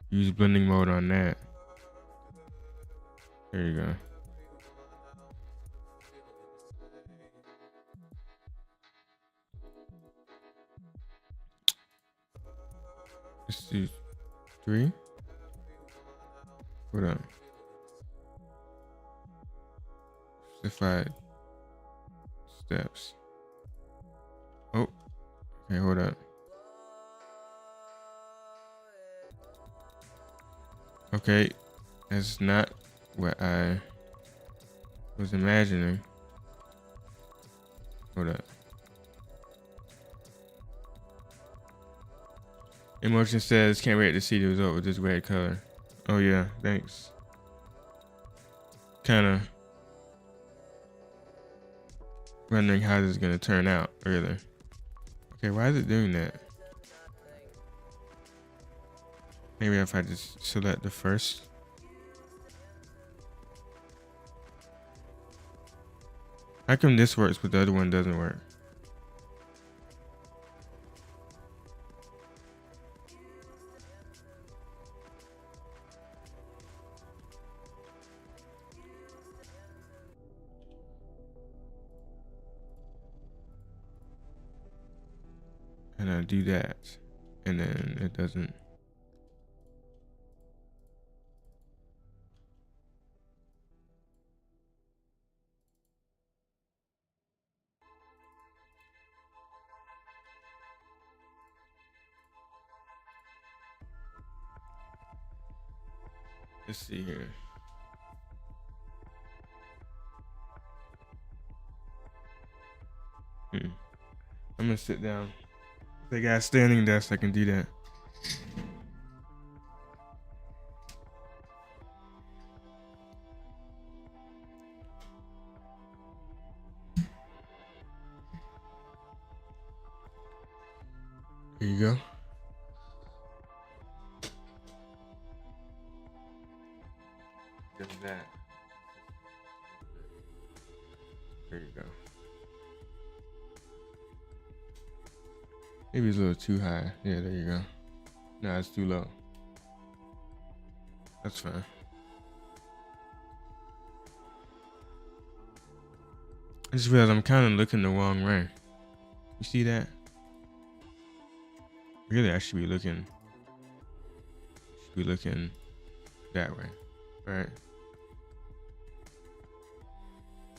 [SPEAKER 1] use blending mode on that. There you go. Let's do 3. Hold on. Specified steps. Oh, okay, hold up. Okay, that's not what I was imagining. Hold up. Emotion says, can't wait to see the result with this red color. Oh yeah, thanks. Kind of wondering how this is gonna turn out, really. Okay, why is it doing that? Maybe if I just select the first. How come this works but the other one doesn't work? And I do that, and then it doesn't. Let's see here. I'm gonna sit down. If they got a standing desk, I can do that. Here you go. Just that. There you go. Maybe it's a little too high. Yeah, there you go. No, it's too low. That's fine. I just realized I'm kind of looking the wrong way. You see that? Really, I should be looking that way. Right.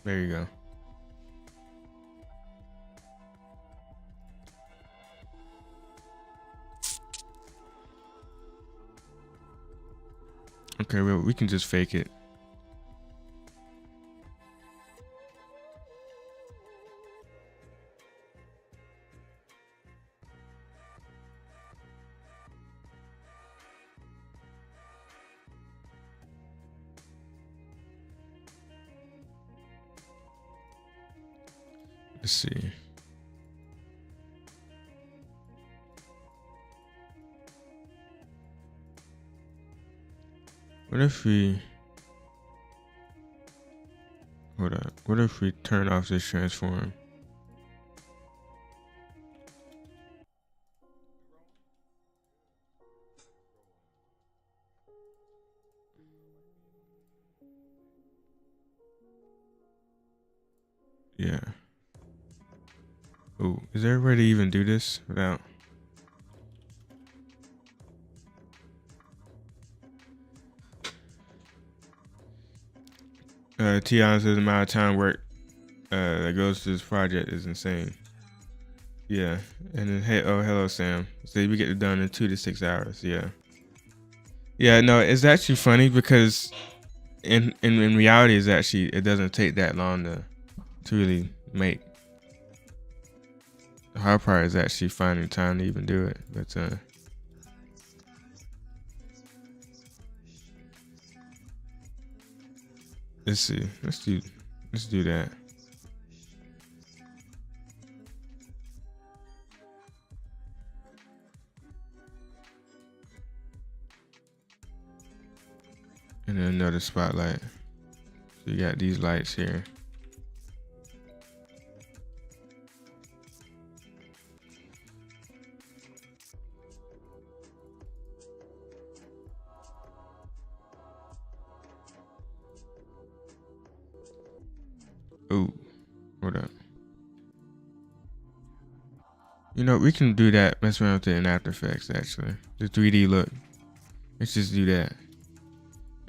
[SPEAKER 1] There you go. Okay, well, we can just fake it. Let's see. What if we... Hold up. What if we turn off this transform? Yeah. Oh, is there a way to even do this without... Tion says the amount of time work that goes to this project is insane. Yeah, and then hey, oh hello Sam. So we get it done in 2 to 6 hours. Yeah. Yeah, no, it's actually funny because in reality, it's actually it doesn't take that long to really make. The hard part is actually finding time to even do it. But let's see. Let's do that. And then another spotlight. So you got these lights here. Ooh, hold up. You know, we can do that, mess around with it in After Effects, actually. The 3D look. Let's just do that.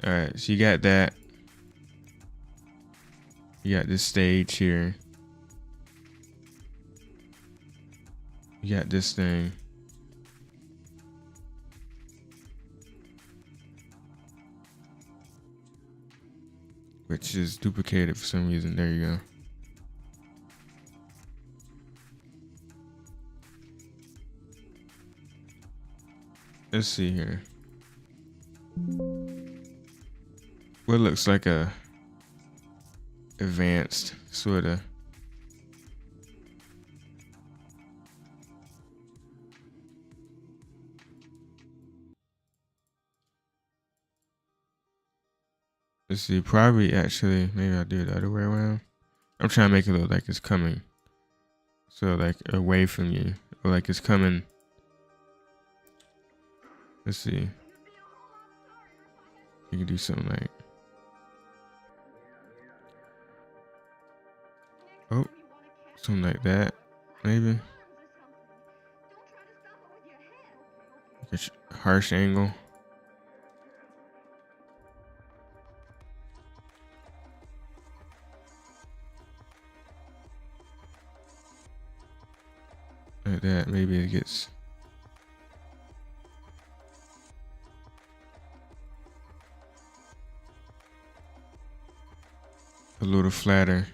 [SPEAKER 1] Alright, so you got that. You got this stage here. You got this thing. Which is duplicated for some reason. There you go. let's see here. What looks like a advanced sort of. Let's see, probably actually, maybe I'll do it the other way around. I'm trying to make it look like it's coming. So like away from you, or like it's coming. Let's see. You can do something like, oh, something like that, maybe. Like a harsh angle. Like that, maybe it gets a little flatter.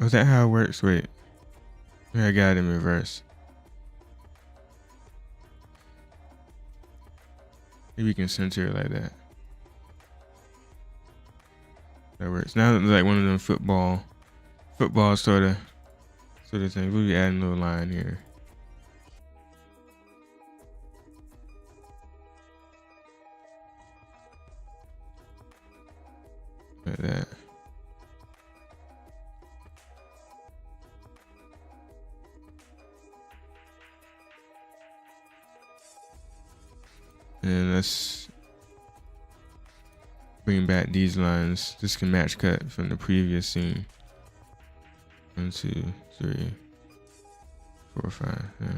[SPEAKER 1] Oh, is that how it works? Wait. Yeah, I got it in reverse. Maybe you can center it like that. That works. Now it's like one of them football sort of thing. We'll be adding a little line here. Like that. And let's bring back these lines. This can match cut from the previous scene. 1, 2, 3, 4, 5. Yeah.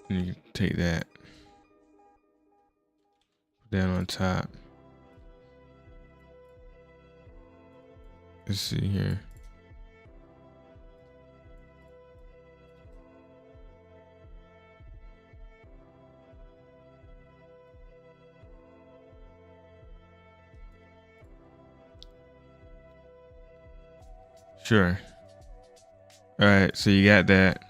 [SPEAKER 1] And you can take that, put that on top. Let's see here. Sure. All right, so you got that.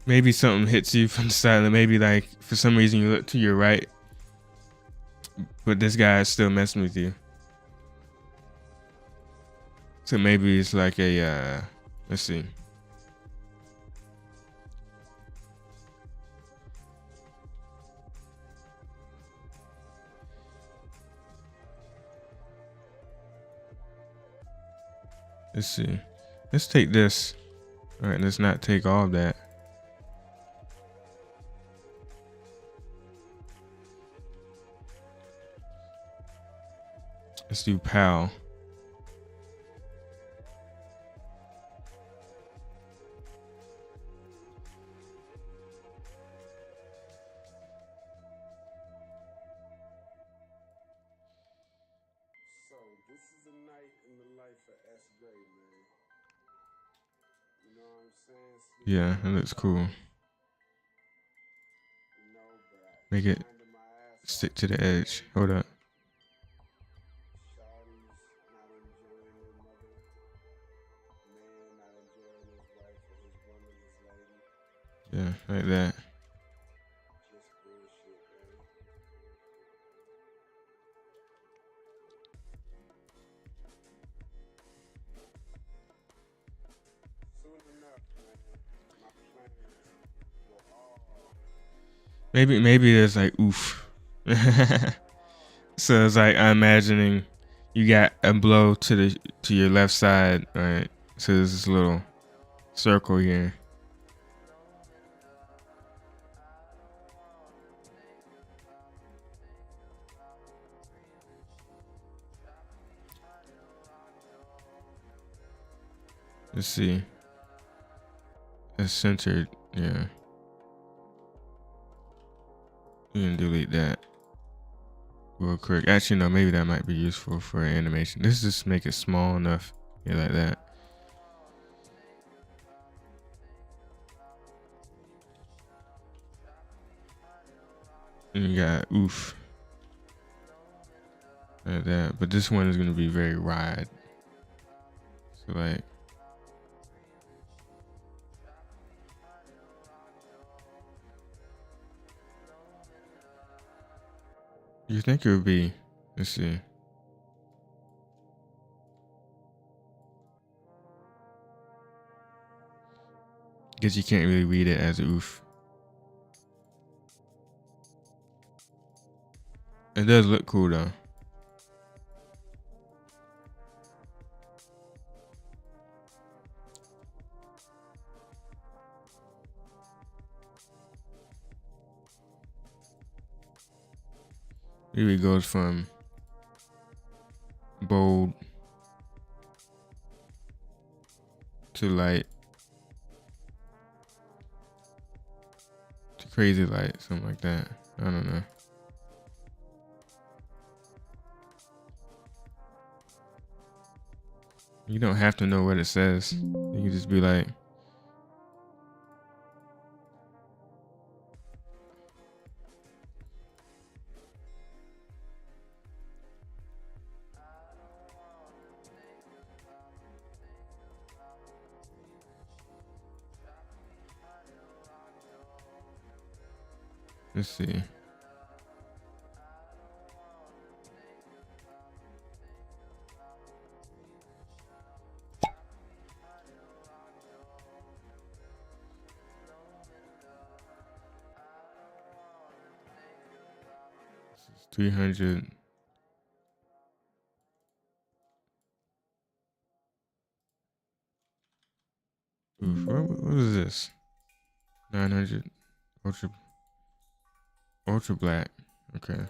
[SPEAKER 1] Maybe something hits you from the side, and maybe like for some reason you look to your right, but this guy is still messing with you. So maybe it's like a, let's see. Let's see. Let's take this. All right, let's not take all of that. Let's do PAL.
[SPEAKER 2] So this is a night in the life of S. Gray, man. You know what I'm saying?
[SPEAKER 1] Yeah, that looks cool.
[SPEAKER 2] You know, but
[SPEAKER 1] Make it
[SPEAKER 2] grinding my ass
[SPEAKER 1] stick
[SPEAKER 2] off.
[SPEAKER 1] to the edge. Hold up.
[SPEAKER 2] Shawty's not enjoying their mother. Man not enjoying his wife or his woman, his lady.
[SPEAKER 1] Yeah, like that.
[SPEAKER 2] Just bullshit, man. Soon enough, man, my plans will all
[SPEAKER 1] Maybe there's like oof. So it's like I'm imagining you got a blow to your left side, right? So there's this little circle here. Let's see. It's centered. Yeah. We can delete that real quick. Actually, no, maybe that might be useful for animation. Let's just make it small enough. Yeah, like that. And you got oof. Like that. But this one is going to be very wide. So, like. You think it would be. Let's see. Guess you can't really read it as oof. It does look cool though. Here it goes from bold to light to crazy light, something like that. I don't know. You don't have to know what it says. You can just be like, let's see. This is 300. Oof, what is this? 900 ultra black. Okay.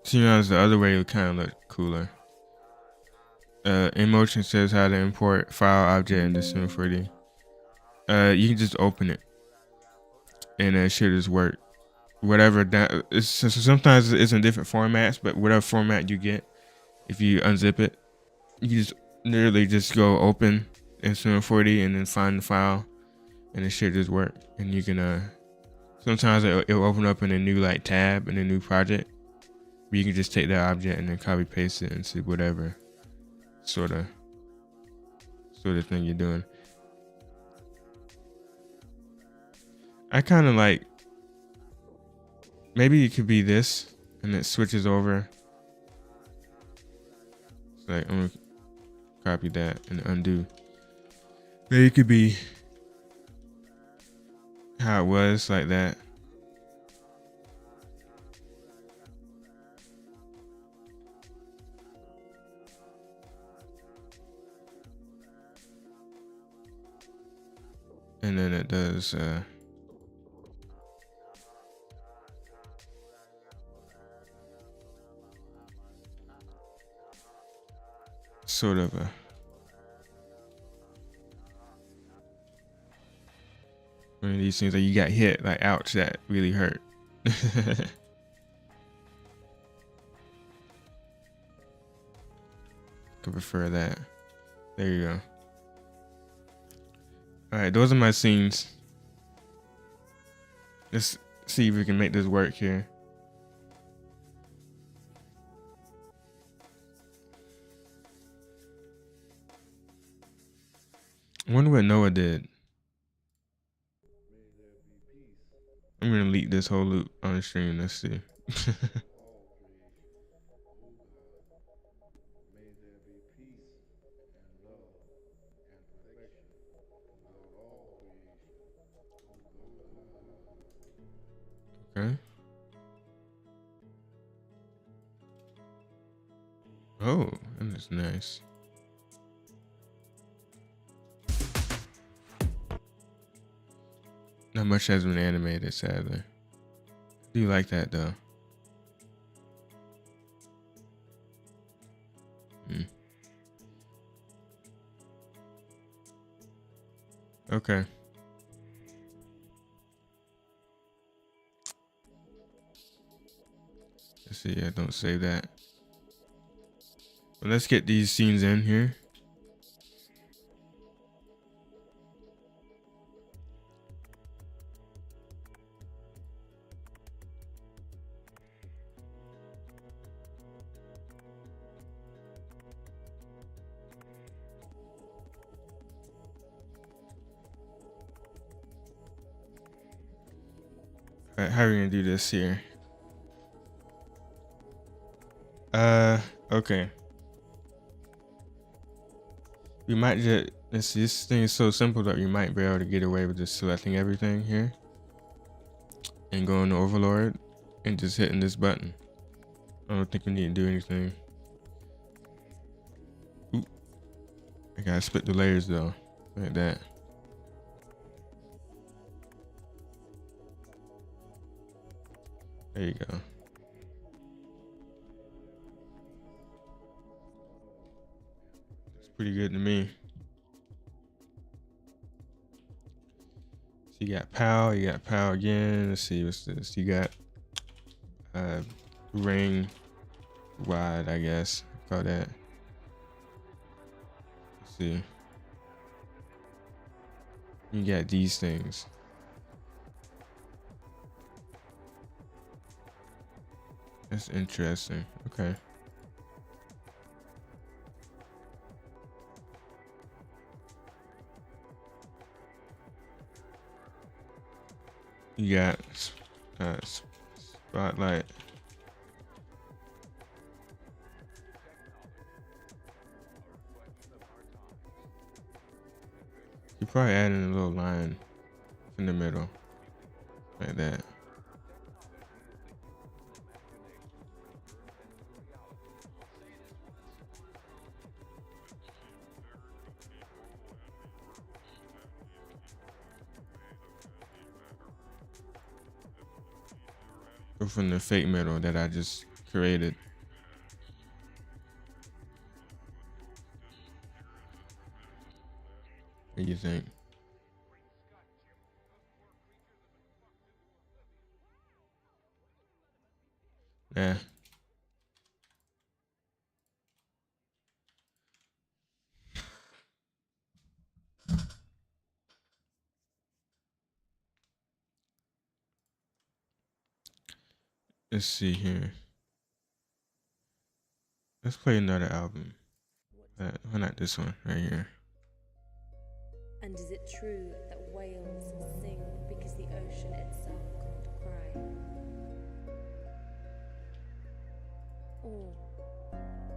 [SPEAKER 1] To be honest, the other way would kind of look cooler. InMotion says how to import file object into Cinema 4D. You can just open it, and it should just work. Whatever that is, so sometimes it's in different formats, but whatever format you get, if you unzip it, you just literally just go open in Cinema 4D and then find the file, and it should just work. And you can sometimes it'll open up in a new like tab in a new project. Where you can just take that object and then copy paste it into whatever sort of thing you're doing. I kind of like, maybe it could be this and it switches over. It's like, I'm gonna copy that and undo. Maybe it could be how it was, like that. And then it does sort of a one of these things that you got hit, like ouch, that really hurt. Could prefer that. There you go. Alright, those are my scenes. Let's see if we can make this work here. I wonder what Noah did. I'm gonna leak this whole loop on the stream. Let's see. Okay. Oh, that is nice. Not much has been animated, sadly. I do like that though. Okay. Let's see. Yeah, don't save that. Well, let's get these scenes in here. All right, how are we gonna do this here? Okay. We might just, let's see, this thing is so simple that we might be able to get away with just selecting everything here and going to Overlord and just hitting this button. I don't think we need to do anything. Ooh. I gotta split the layers though, like that. There you go. It's pretty good to me. So you got POW again. Let's see, what's this? You got ring wide, I guess. Call that. Let's see. You got these things. That's interesting. Okay. You got spotlight. You probably add in a little line in the middle, like that. Or from the fake middle that I just created. What do you think? Yeah. Let's see here. Let's play another album. Why not this one right here?
[SPEAKER 3] And is it true that whales sing because the ocean itself can't cry? Or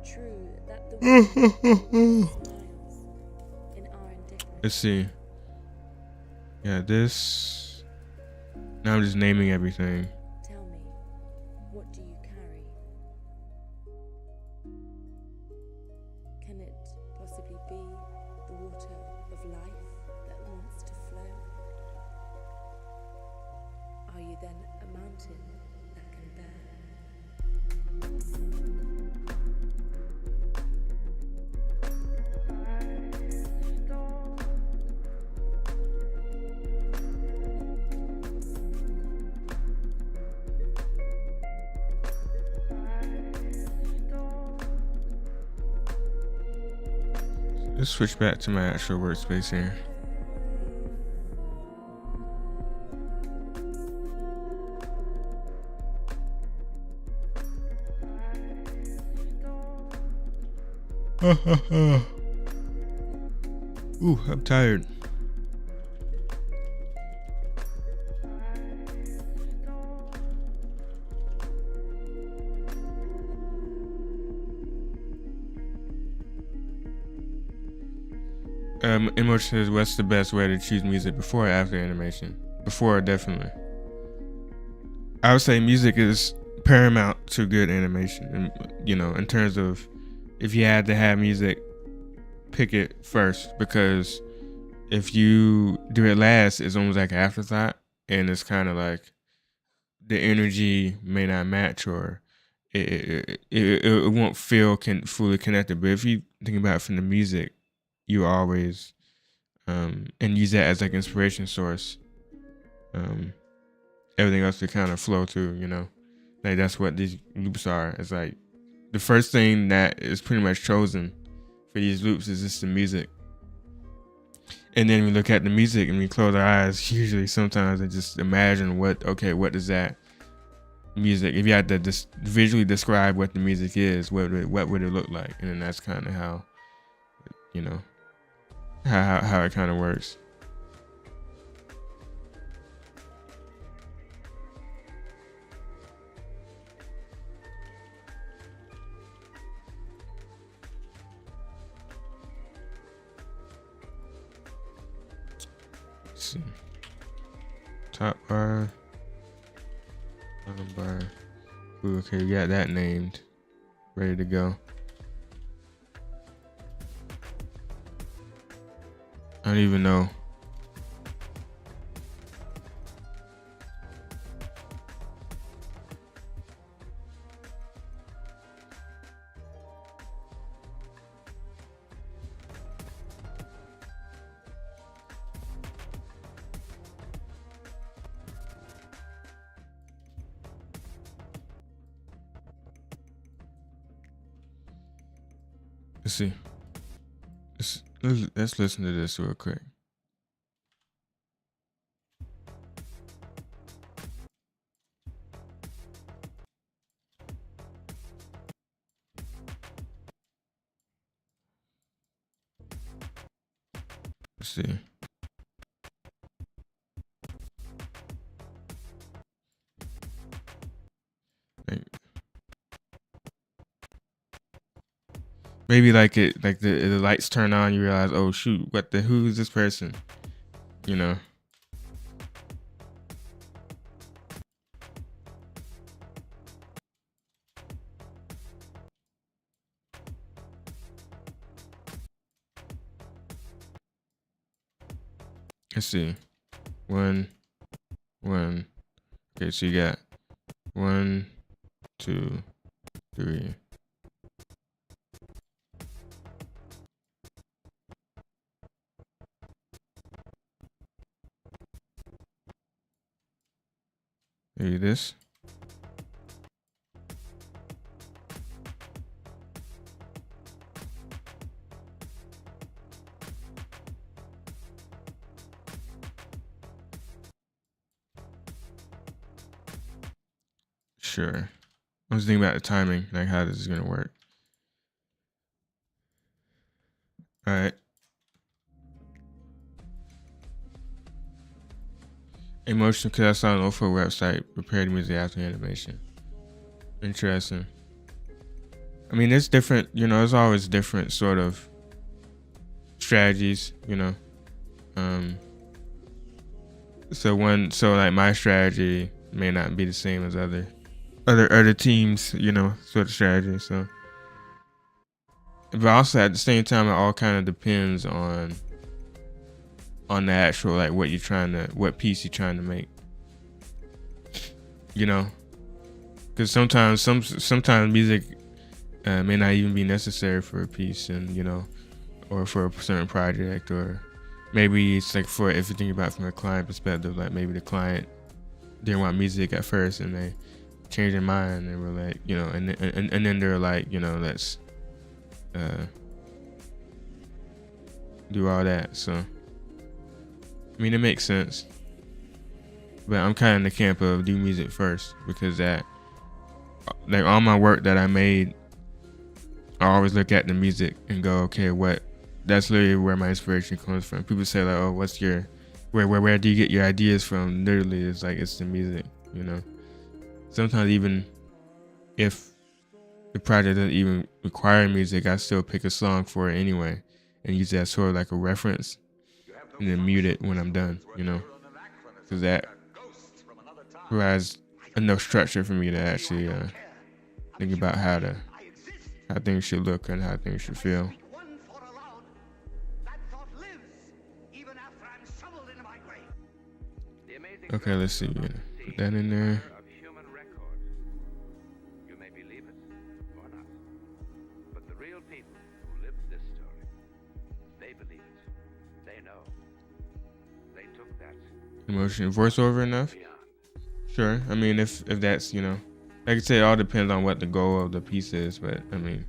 [SPEAKER 3] true that the wind smiles in our indifference?
[SPEAKER 1] Let's see. Yeah, this. Now I'm just naming everything.
[SPEAKER 3] Tell me, what do you carry? Can it possibly be the water of life that wants to flow? Are you then a mountain that can
[SPEAKER 1] Let's switch back to my actual workspace here. Ooh, I'm tired. Emotion says, what's the best way to choose music, before or after animation? Before, definitely. I would say music is paramount to good animation, and you know, in terms of if you had to have music, pick it first, because if you do it last, it's almost like an afterthought, and it's kind of like the energy may not match, or it won't feel fully connected. But if you think about it from the music, you always and use that as like inspiration source. Um, Everything else to kind of flow through, you know. Like that's what these loops are. It's like the first thing that is pretty much chosen for these loops is just the music. And then we look at the music and we close our eyes, usually sometimes, and just imagine what does that music, if you had to just visually describe what the music is, what would it look like? And then that's kind of how, you know, how it kind of works. Let's see. Top bar, bottom bar. Ooh, okay, we got that named, ready to go. I don't even know. Let's see. Let's listen to this real quick. Let's see. Like, maybe like the lights turn on, you realize, oh shoot, who is this person? You know. Let's see. One. Okay, so you got 1, 2, 3. Maybe this. Sure. I was thinking about the timing, like how this is gonna work. All right. Emotion, because I saw an Ofo website, prepared music after animation. Interesting. I mean, it's different, you know, there's always different sort of strategies, you know. So like my strategy may not be the same as other teams, you know, sort of strategy. So, but also at the same time, it all kind of depends on the actual, like what piece you're trying to make, you know, because sometimes music may not even be necessary for a piece, and you know, or for a certain project, or maybe it's like if you think about it from a client perspective, like maybe the client didn't want music at first and they changed their mind and were like, you know, and then they're like, you know, let's do all that. So I mean, it makes sense, but I'm kind of in the camp of do music first, because that, like all my work that I made, I always look at the music and go, okay, that's literally where my inspiration comes from. People say like, oh, what's your, where do you get your ideas from? Literally, it's like, it's the music, you know. Sometimes even if the project doesn't even require music, I still pick a song for it anyway and use that sort of like a reference, and then mute it when I'm done, you know, because that provides enough structure for me to actually think about how things should look and how things should feel. Okay, let's see. Yeah. Put that in there.
[SPEAKER 4] Of human record. You may believe it or not, but the real people who lived this story, they believe it. They know. They took that
[SPEAKER 1] Emotion voiceover enough?
[SPEAKER 4] beyond.
[SPEAKER 1] Sure. I mean, if that's, like I said, it all depends on what the goal of the piece is. But I mean,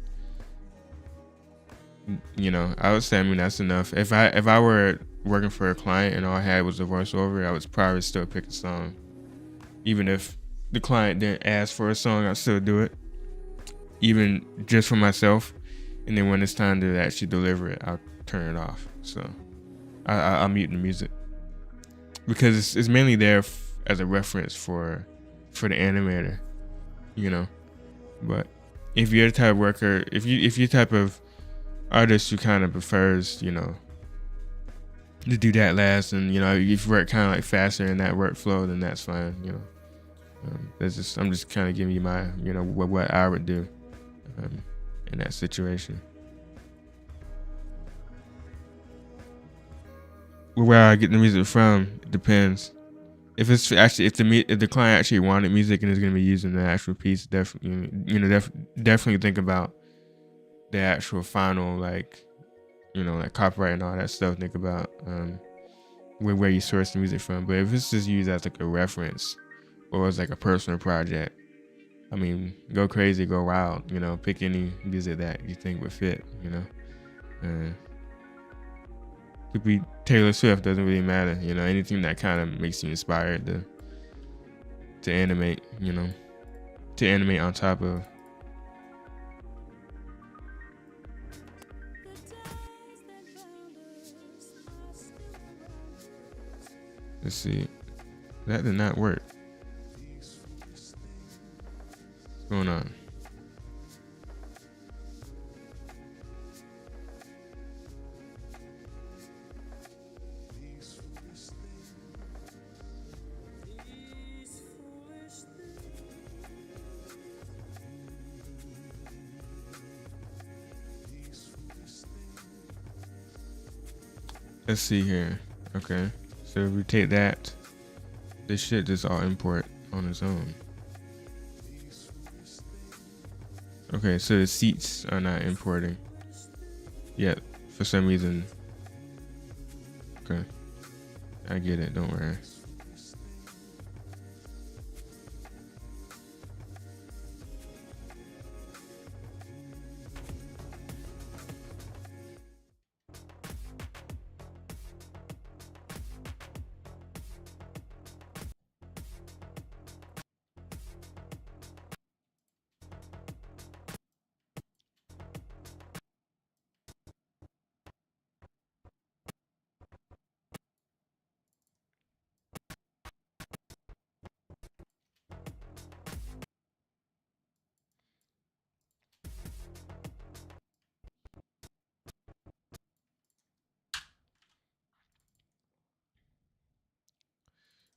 [SPEAKER 1] I would say, that's enough. If I were working for a client and all I had was a voiceover, I would probably still pick a song. Even if the client didn't ask for a song, I'd still do it. Even just for myself. And then when it's time to actually deliver it, I'll turn it off. So I'll mute the music. Because it's mainly there as a reference for the animator, But if you're the type of worker, if you're type of artist who kind of prefers, to do that last, and if you work kind of like faster in that workflow, then that's fine. I'm just kind of giving you my, what I would do in that situation. Where I get the music from, it depends. If it's actually if the client actually wanted music and is going to be using the actual piece, definitely definitely think about the actual final, like copyright and all that stuff. Think about where you source the music from. But if it's just used as like a reference or as like a personal project, I mean, go crazy, go wild. Pick any music that you think would fit. Could be Taylor Swift, doesn't really matter. Anything that kind of makes you inspired to animate. To animate on top of. Let's see. That did not work. What's going on? Let's see here. Okay. So if we take that, this shit just all import on its own. Okay, so the seats are not importing yet for some reason. Okay. I get it, don't worry.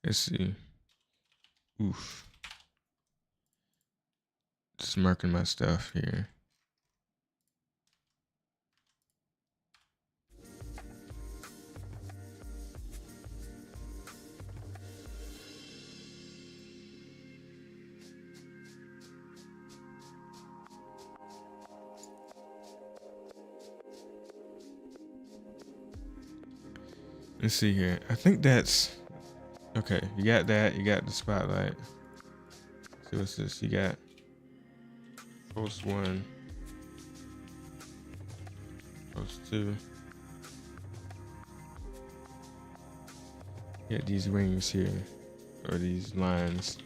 [SPEAKER 1] Let's see. Oof. Just marking my stuff here. Let's see here. I think that's okay. You got that. You got the spotlight. So what's this? You got post 1, post 2. You got these wings here, or these lines.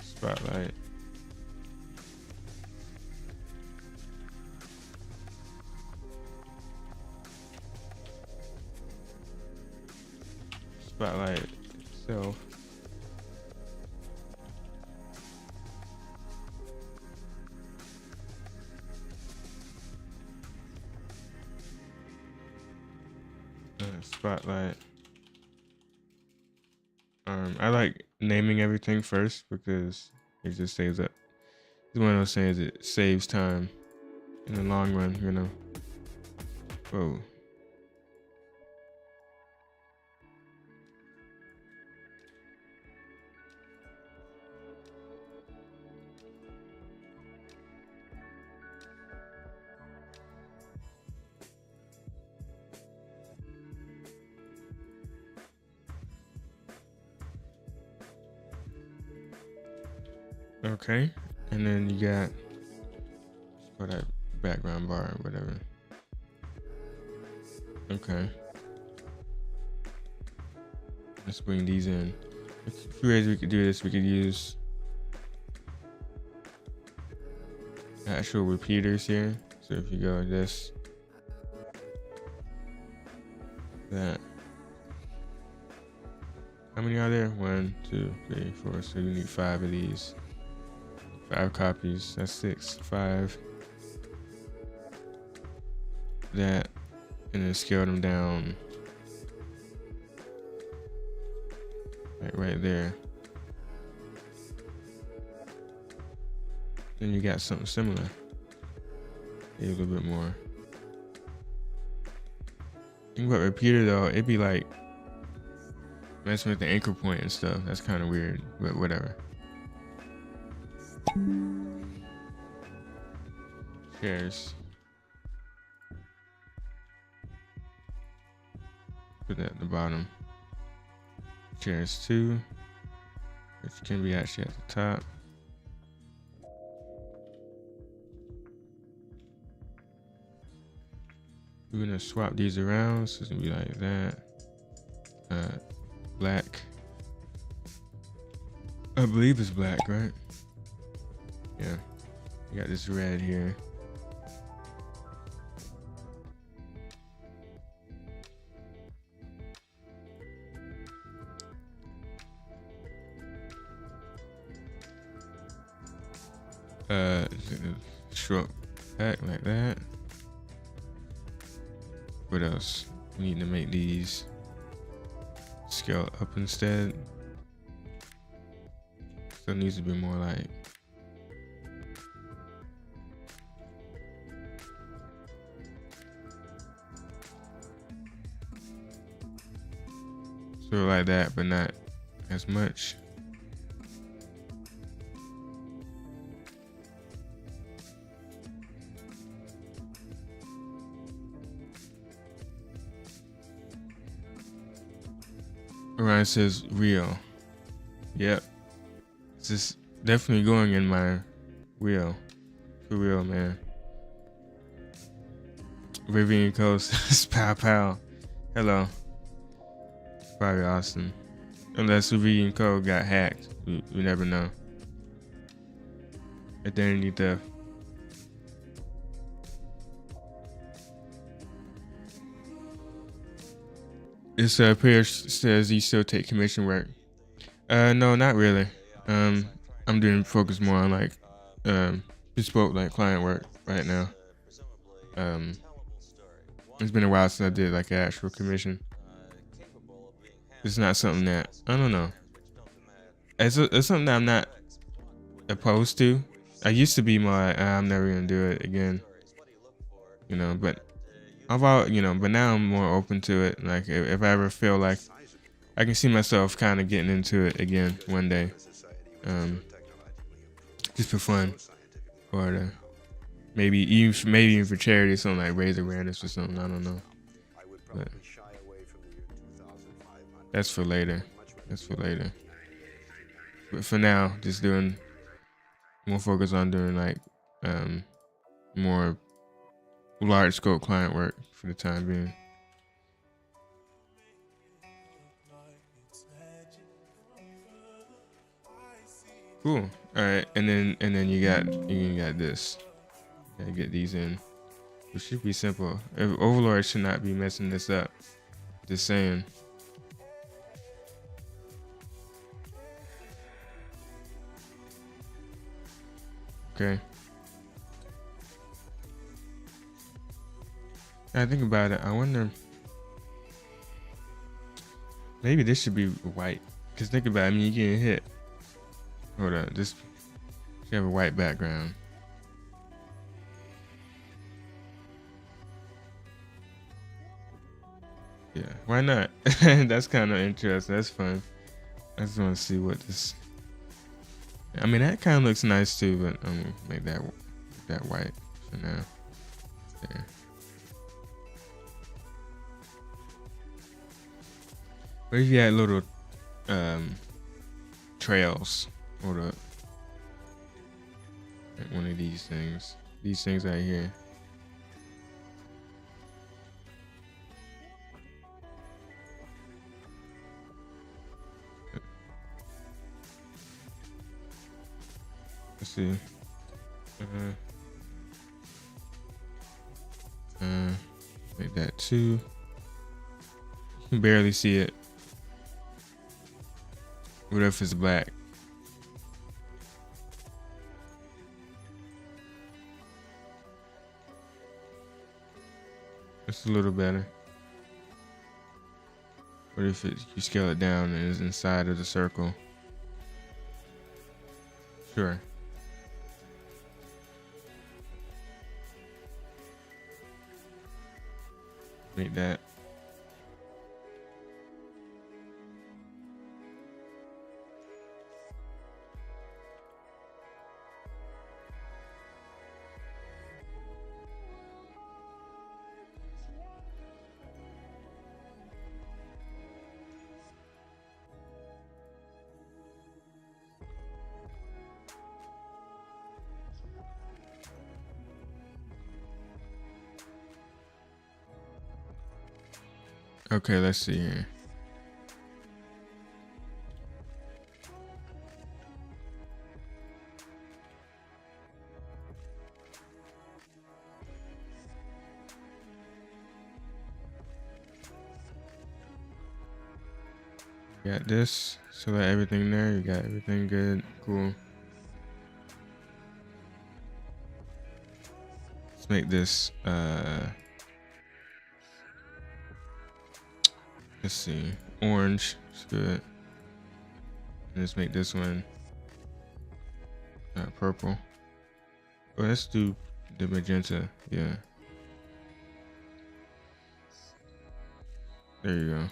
[SPEAKER 1] Spotlight. Spotlight itself. Spotlight. I like naming everything first because it just saves up It's one of those things that saves time in the long run, you know. Whoa. Okay, and then you got for that background bar or whatever. Okay, let's bring these in. A few ways we could do this. We could use actual repeaters here. So if you go this, that. How many are there? 1, 2, 3, 4. So you need 5 of these. 5 copies. That's 6. 5. That, and then scale them down. Like right there. Then you got something similar. Maybe a little bit more. Think about repeater though, it'd be like messing with the anchor point and stuff. That's kind of weird, but whatever. Shares. Put that at the bottom. Shares 2, which can be actually at the top. We're gonna swap these around, so it's gonna be like that. Black. I believe it's black, right? Yeah. You got this red here. Short back like that. What else? We need to make these scale up instead. So it needs to be more like sort of like that, but not as much. Orion says real. Yep. This is definitely going in my wheel. For real, man. Rivian Coast. Pow pow. Hello. Probably awesome. Unless Rivian Code got hacked. We never know. Identity theft. This Pierce says he still take commission work. No, not really. I'm doing focus more on like bespoke like client work right now. It's been a while since I did like an actual commission. It's not something that I don't know. It's something that I'm not opposed to. I used to be more like, I'm never gonna do it again. You know, but but now I'm more open to it. Like if I ever feel like I can see myself kind of getting into it again one day, just for fun, or maybe even for charity, or something like raise awareness or something. I don't know, but that's for later. That's for later. But for now, just doing more focus on doing like more large scope client work for the time being. Cool. All right, and then you got this. You gotta get these in. It should be simple. Overlord should not be messing this up. Just saying. Okay. I think about it. I wonder. Maybe this should be white. Cause think about it. I mean, you getting hit. Hold on. Should have a white background. Yeah, why not? That's kind of interesting. That's fun. I just want to see what this. I mean, that kind of looks nice too, but I'm gonna make that white for now. There. What if you had little trails or like one of these things? These things right here. Let's see. Make that 2. You can barely see it. What if it's black? It's a little better. What if you scale it down and it's inside of the circle? Sure. Make that. Okay, let's see here. Got this. Select everything there. You got everything good. Cool. Let's make this let's see. Orange. It's good. Let's make this one purple. Oh, let's do the magenta. Yeah. There you go.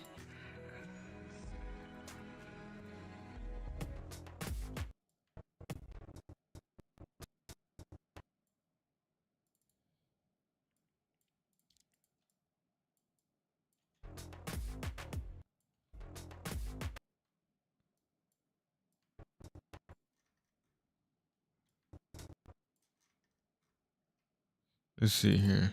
[SPEAKER 1] Let's see here.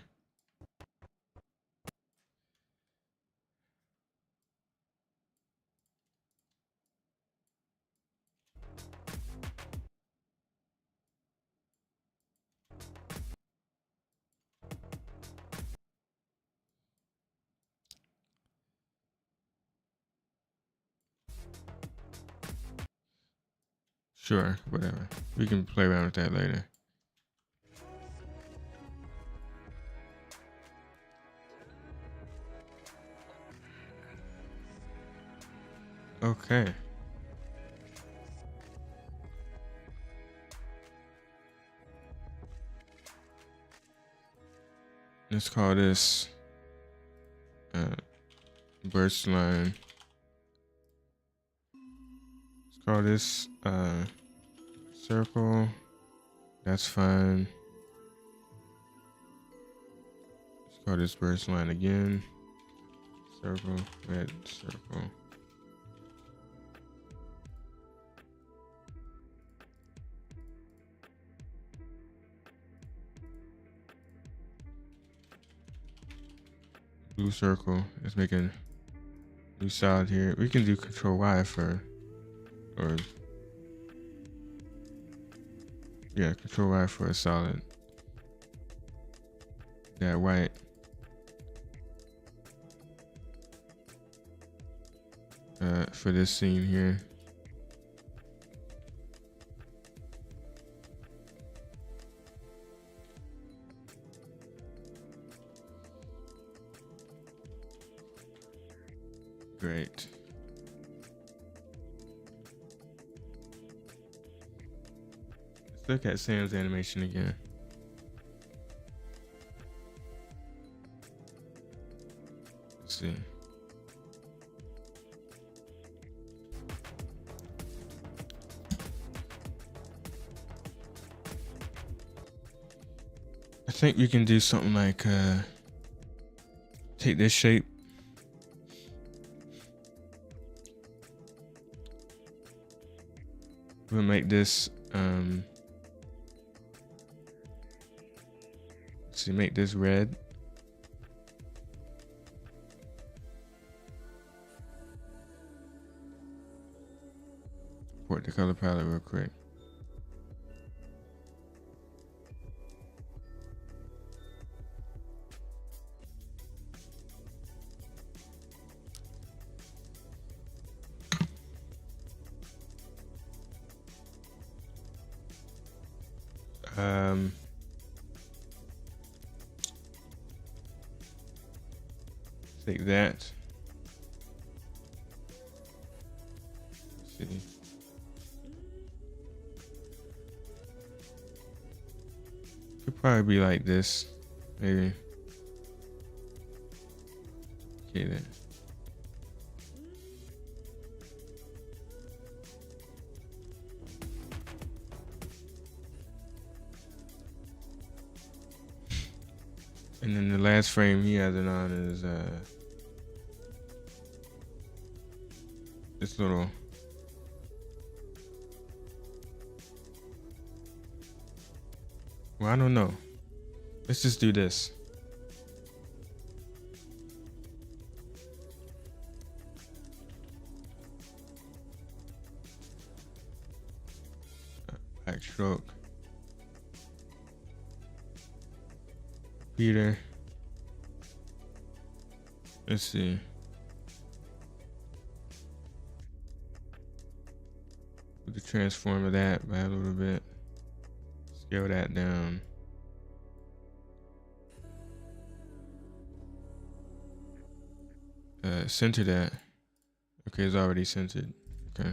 [SPEAKER 1] Sure, whatever. We can play around with that later. Okay. Let's call this burst line. Let's call this circle. That's fine. Let's call this burst line again. Circle, red circle. Blue circle. Let's make a new solid here. We can do Control Y for, or yeah, Control Y for a solid. That white. For this scene here. Great. Let's look at Sam's animation again. Let's see. I think we can do something like take this shape. We'll make this let's see, make this red. Import the color palette real quick. Take that. Let's see. Could probably be like this, maybe. Okay then. And then the last frame he has it on is this little well, I don't know. Let's just do this. Black stroke. Peter. Let's see. We could transform of that by a little bit. Scale that down. Center that. Okay, it's already centered. Okay.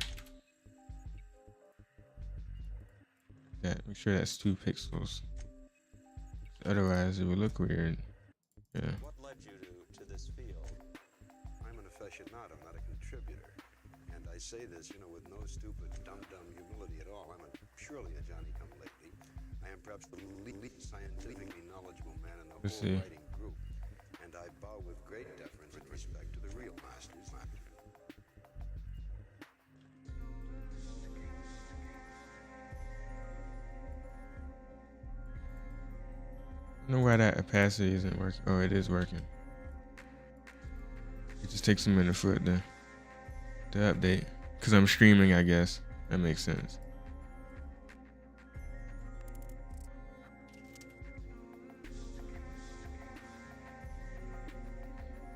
[SPEAKER 1] That. Make sure that's 2 pixels. Otherwise, it would look weird. Yeah.
[SPEAKER 5] What led you to this field?
[SPEAKER 6] I'm an aficionado, not a contributor. And I say this, with no stupid, dumb humility at all. I'm purely a Johnny-come-lately. I am perhaps the least scientifically knowledgeable man in the
[SPEAKER 1] Let's
[SPEAKER 6] whole
[SPEAKER 1] see.
[SPEAKER 6] writing group. And I bow with great deference and respect to the real masters.
[SPEAKER 1] I don't know why that opacity isn't working. Oh, it is working. It just takes a minute for it to update. Because I'm streaming, I guess. That makes sense.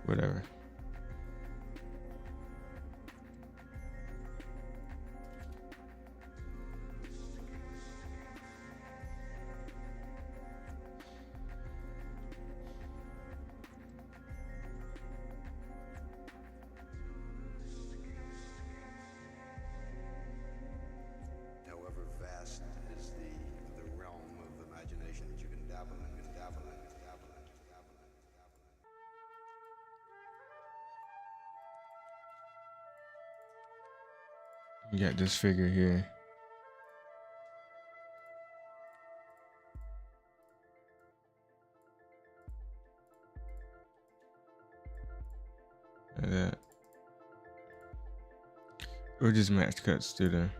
[SPEAKER 1] Whatever.
[SPEAKER 6] However vast is the realm of imagination that you can dabble in.
[SPEAKER 1] You got this figure here. Like that. Or just match cuts to the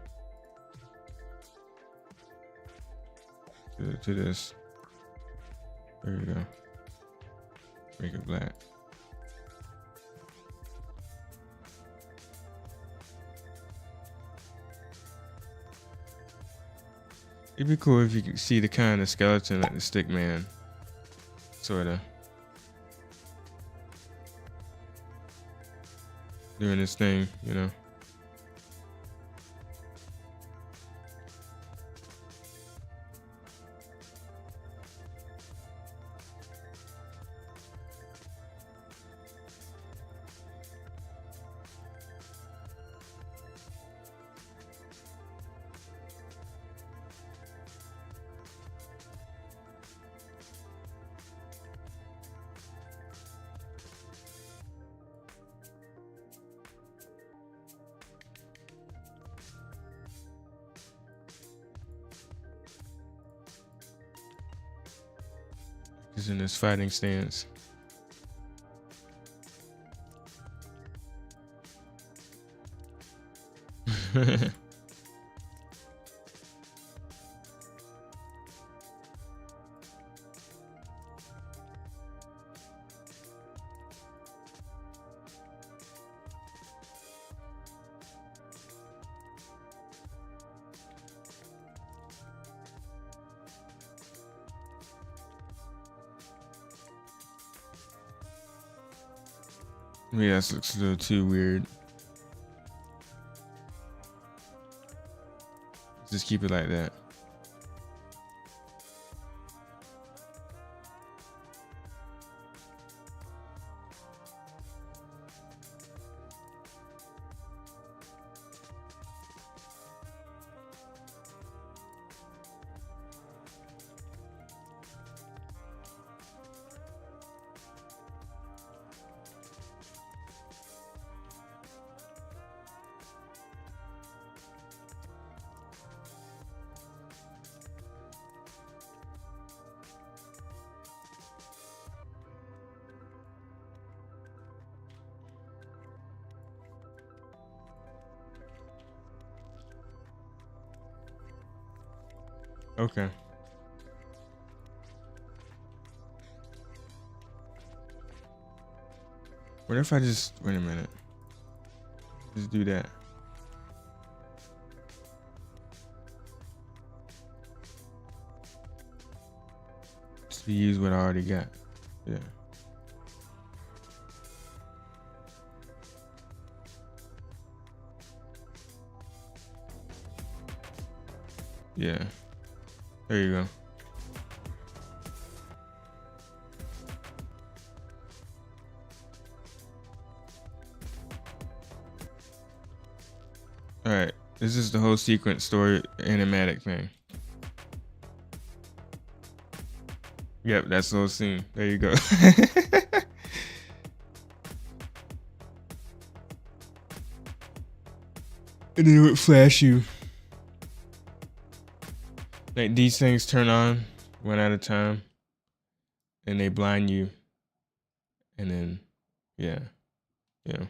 [SPEAKER 1] to this. There you go. Make it black. It'd be cool if you could see the kind of skeleton like the stick man. Sorta. Doing this thing, is in this fighting stance. Yeah, this looks a little too weird. Just keep it like that. Okay. What if I just wait a minute? Just do that. Just use what I already got. Yeah. Yeah. There you go. All right. This is the whole sequence story animatic thing. Yep, that's the whole scene. There you go. And then it would flash you. Like these things turn on one at a time and they blind you. And then, yeah. Yeah.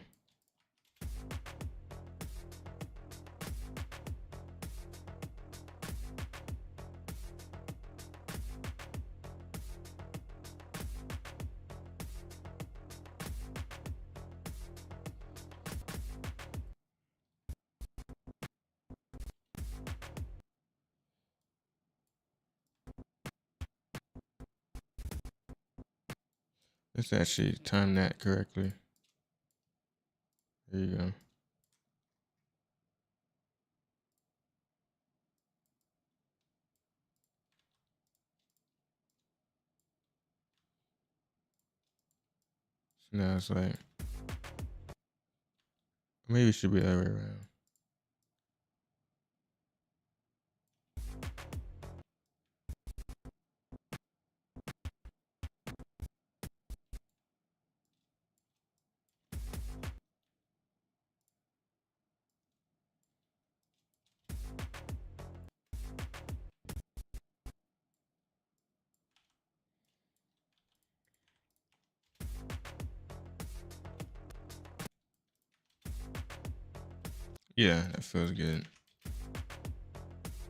[SPEAKER 1] Let's actually time that correctly. There you go. So now it's like, maybe it should be the other way around. Yeah, that feels good.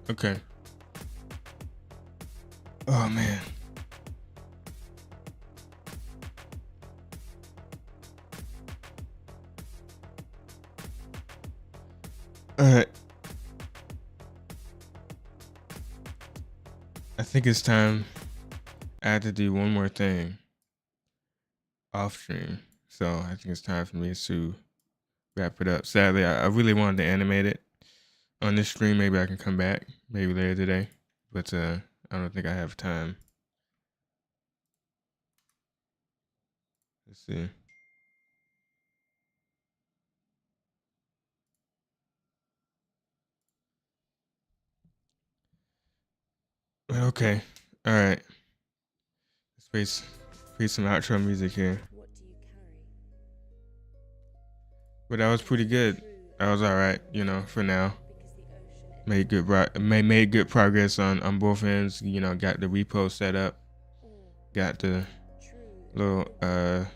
[SPEAKER 1] Okay. Oh man. All right. I think it's time. I have to do one more thing off stream. So I think it's time for me to wrap it up. Sadly, I really wanted to animate it on this stream. Maybe I can come back maybe later today. But I don't think I have time. Let's see. Okay. All right. Let's play some outro music here.
[SPEAKER 3] What do you carry?
[SPEAKER 1] But that was pretty good. That was all right, you know, for now.
[SPEAKER 3] Because the ocean
[SPEAKER 1] Made good made good progress on both ends. You know, got the repo set up.
[SPEAKER 3] or
[SPEAKER 1] got the
[SPEAKER 3] True
[SPEAKER 1] little
[SPEAKER 3] that always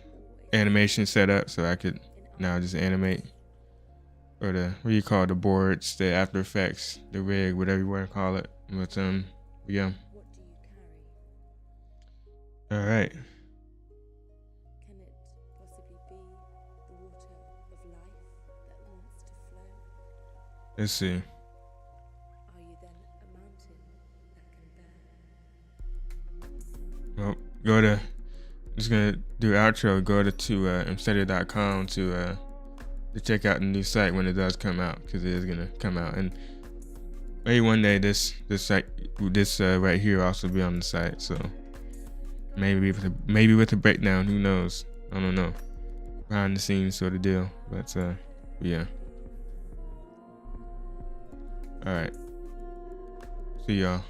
[SPEAKER 1] animation set up, so I could now just animate, or the what do you call it, the boards, the After Effects, the rig, whatever you want to call it. But yeah.
[SPEAKER 3] what do you carry?
[SPEAKER 1] All right.
[SPEAKER 3] Can it possibly be the water of life that wants to flow?
[SPEAKER 1] Let's see.
[SPEAKER 3] Are you then a mountain that can bear?
[SPEAKER 1] Well, go to. Just gonna do outro. Go to Imsety.com to check out the new site when it does come out, because it is gonna come out, and maybe one day this site, this right here, also be on the site. So maybe with a breakdown. Who knows? I don't know. Behind the scenes sort of deal. But yeah. All right. See y'all.